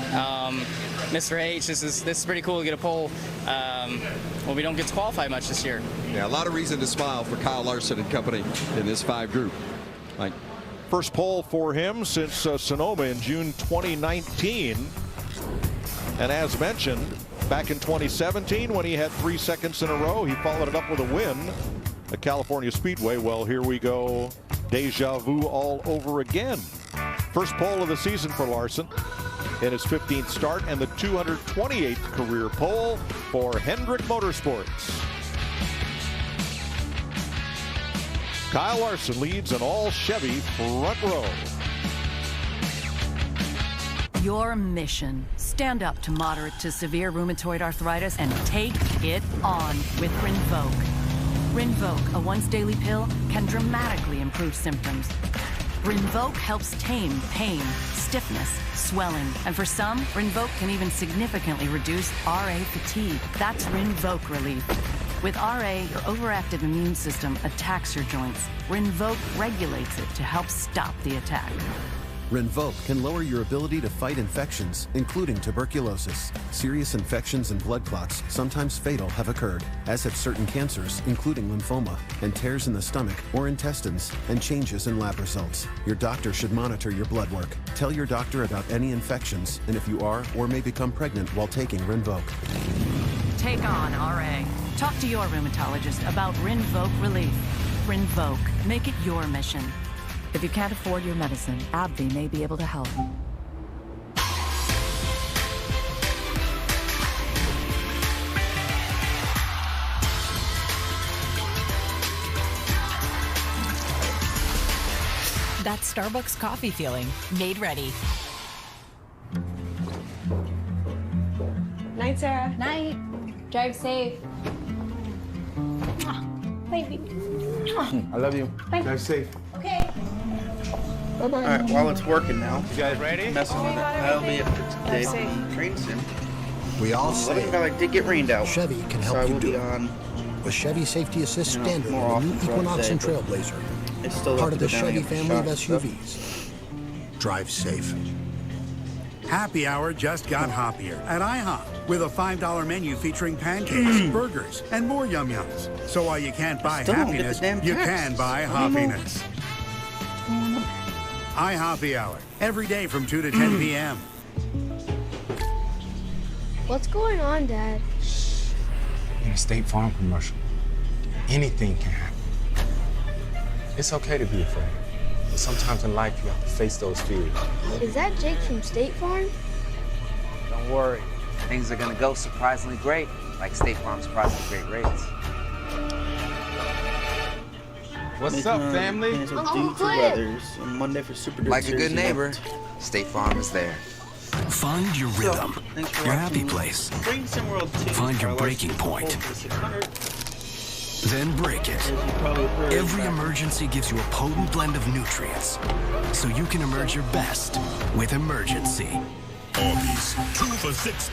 Mr. H. This is pretty cool to get a pole. Well, we don't get to qualify much this year. Yeah, a lot of reason to smile for Kyle Larson and company in this 5 group. Mike. First pole for him since Sonoma in June 2019. And as mentioned, back in 2017 when he had 3 seconds in a row, he followed it up with a win at California Speedway. Well, here we go. Deja vu all over again. First pole of the season for Larson in his 15th start and the 228th career pole for Hendrick Motorsports. Kyle Larson leads an all Chevy front row. Your mission: stand up to moderate to severe rheumatoid arthritis and take it on with Rinvoq. Rinvoq, a once daily pill, can dramatically improve symptoms. Rinvoq helps tame pain, stiffness, swelling, and for some, Rinvoq can even significantly reduce RA fatigue. That's Rinvoq relief. With RA, your overactive immune system attacks your joints. Rinvoq regulates it to help stop the attack. Rinvoq can lower your ability to fight infections, including tuberculosis. Serious infections and blood clots, sometimes fatal, have occurred, as have certain cancers, including lymphoma, and tears in the stomach or intestines, and changes in lab results. Your doctor should monitor your blood work. Tell your doctor about any infections, and if you are or may become pregnant while taking Rinvoq. Take on RA. Talk to your rheumatologist about Rinvoq relief. Rinvoq, make it your mission. If you can't afford your medicine, AbbVie may be able to help. That Starbucks coffee feeling, made ready. Night, Sarah. Night. Drive safe. Baby. I love you. Bye. Drive safe. Okay. Bye-bye. All right, while it's working now. You guys ready? Messing with it. I'll be up for today on Train Sim. We all say I did get rained out. Chevy can help so you will do be it. on, With Chevy Safety Assist Standard more and the new often Equinox today, and but Trailblazer. it's still Part up of to the go down Chevy and get family of the shop and SUVs. Drive safe. Happy Hour just got hoppier at IHOP with a $5 menu featuring pancakes, burgers, and more yum-yums. So while you can't buy Still don't get the happiness, damn you text. can buy I don't know. hoppiness. iHoppy Hour, every day from 2 to 10 p.m. What's going on, Dad? In a State Farm commercial, anything can happen. It's okay to be afraid, but sometimes in life you have to face those fears. Is that Jake from State Farm? Don't worry. Things are gonna go surprisingly great, like State Farm's surprisingly great rates. What's up, family? Uncle Cliff. On Monday for Super Duper Like a Series good neighbor, event. State Farm is there. Find your rhythm, Thanks for your watching happy place. Train Sim World 2. Find your Our breaking license point. for 600. Then break it. Every emergency gives you a potent blend of nutrients, so you can emerge your best with Emergency. Arby's 2 for $6.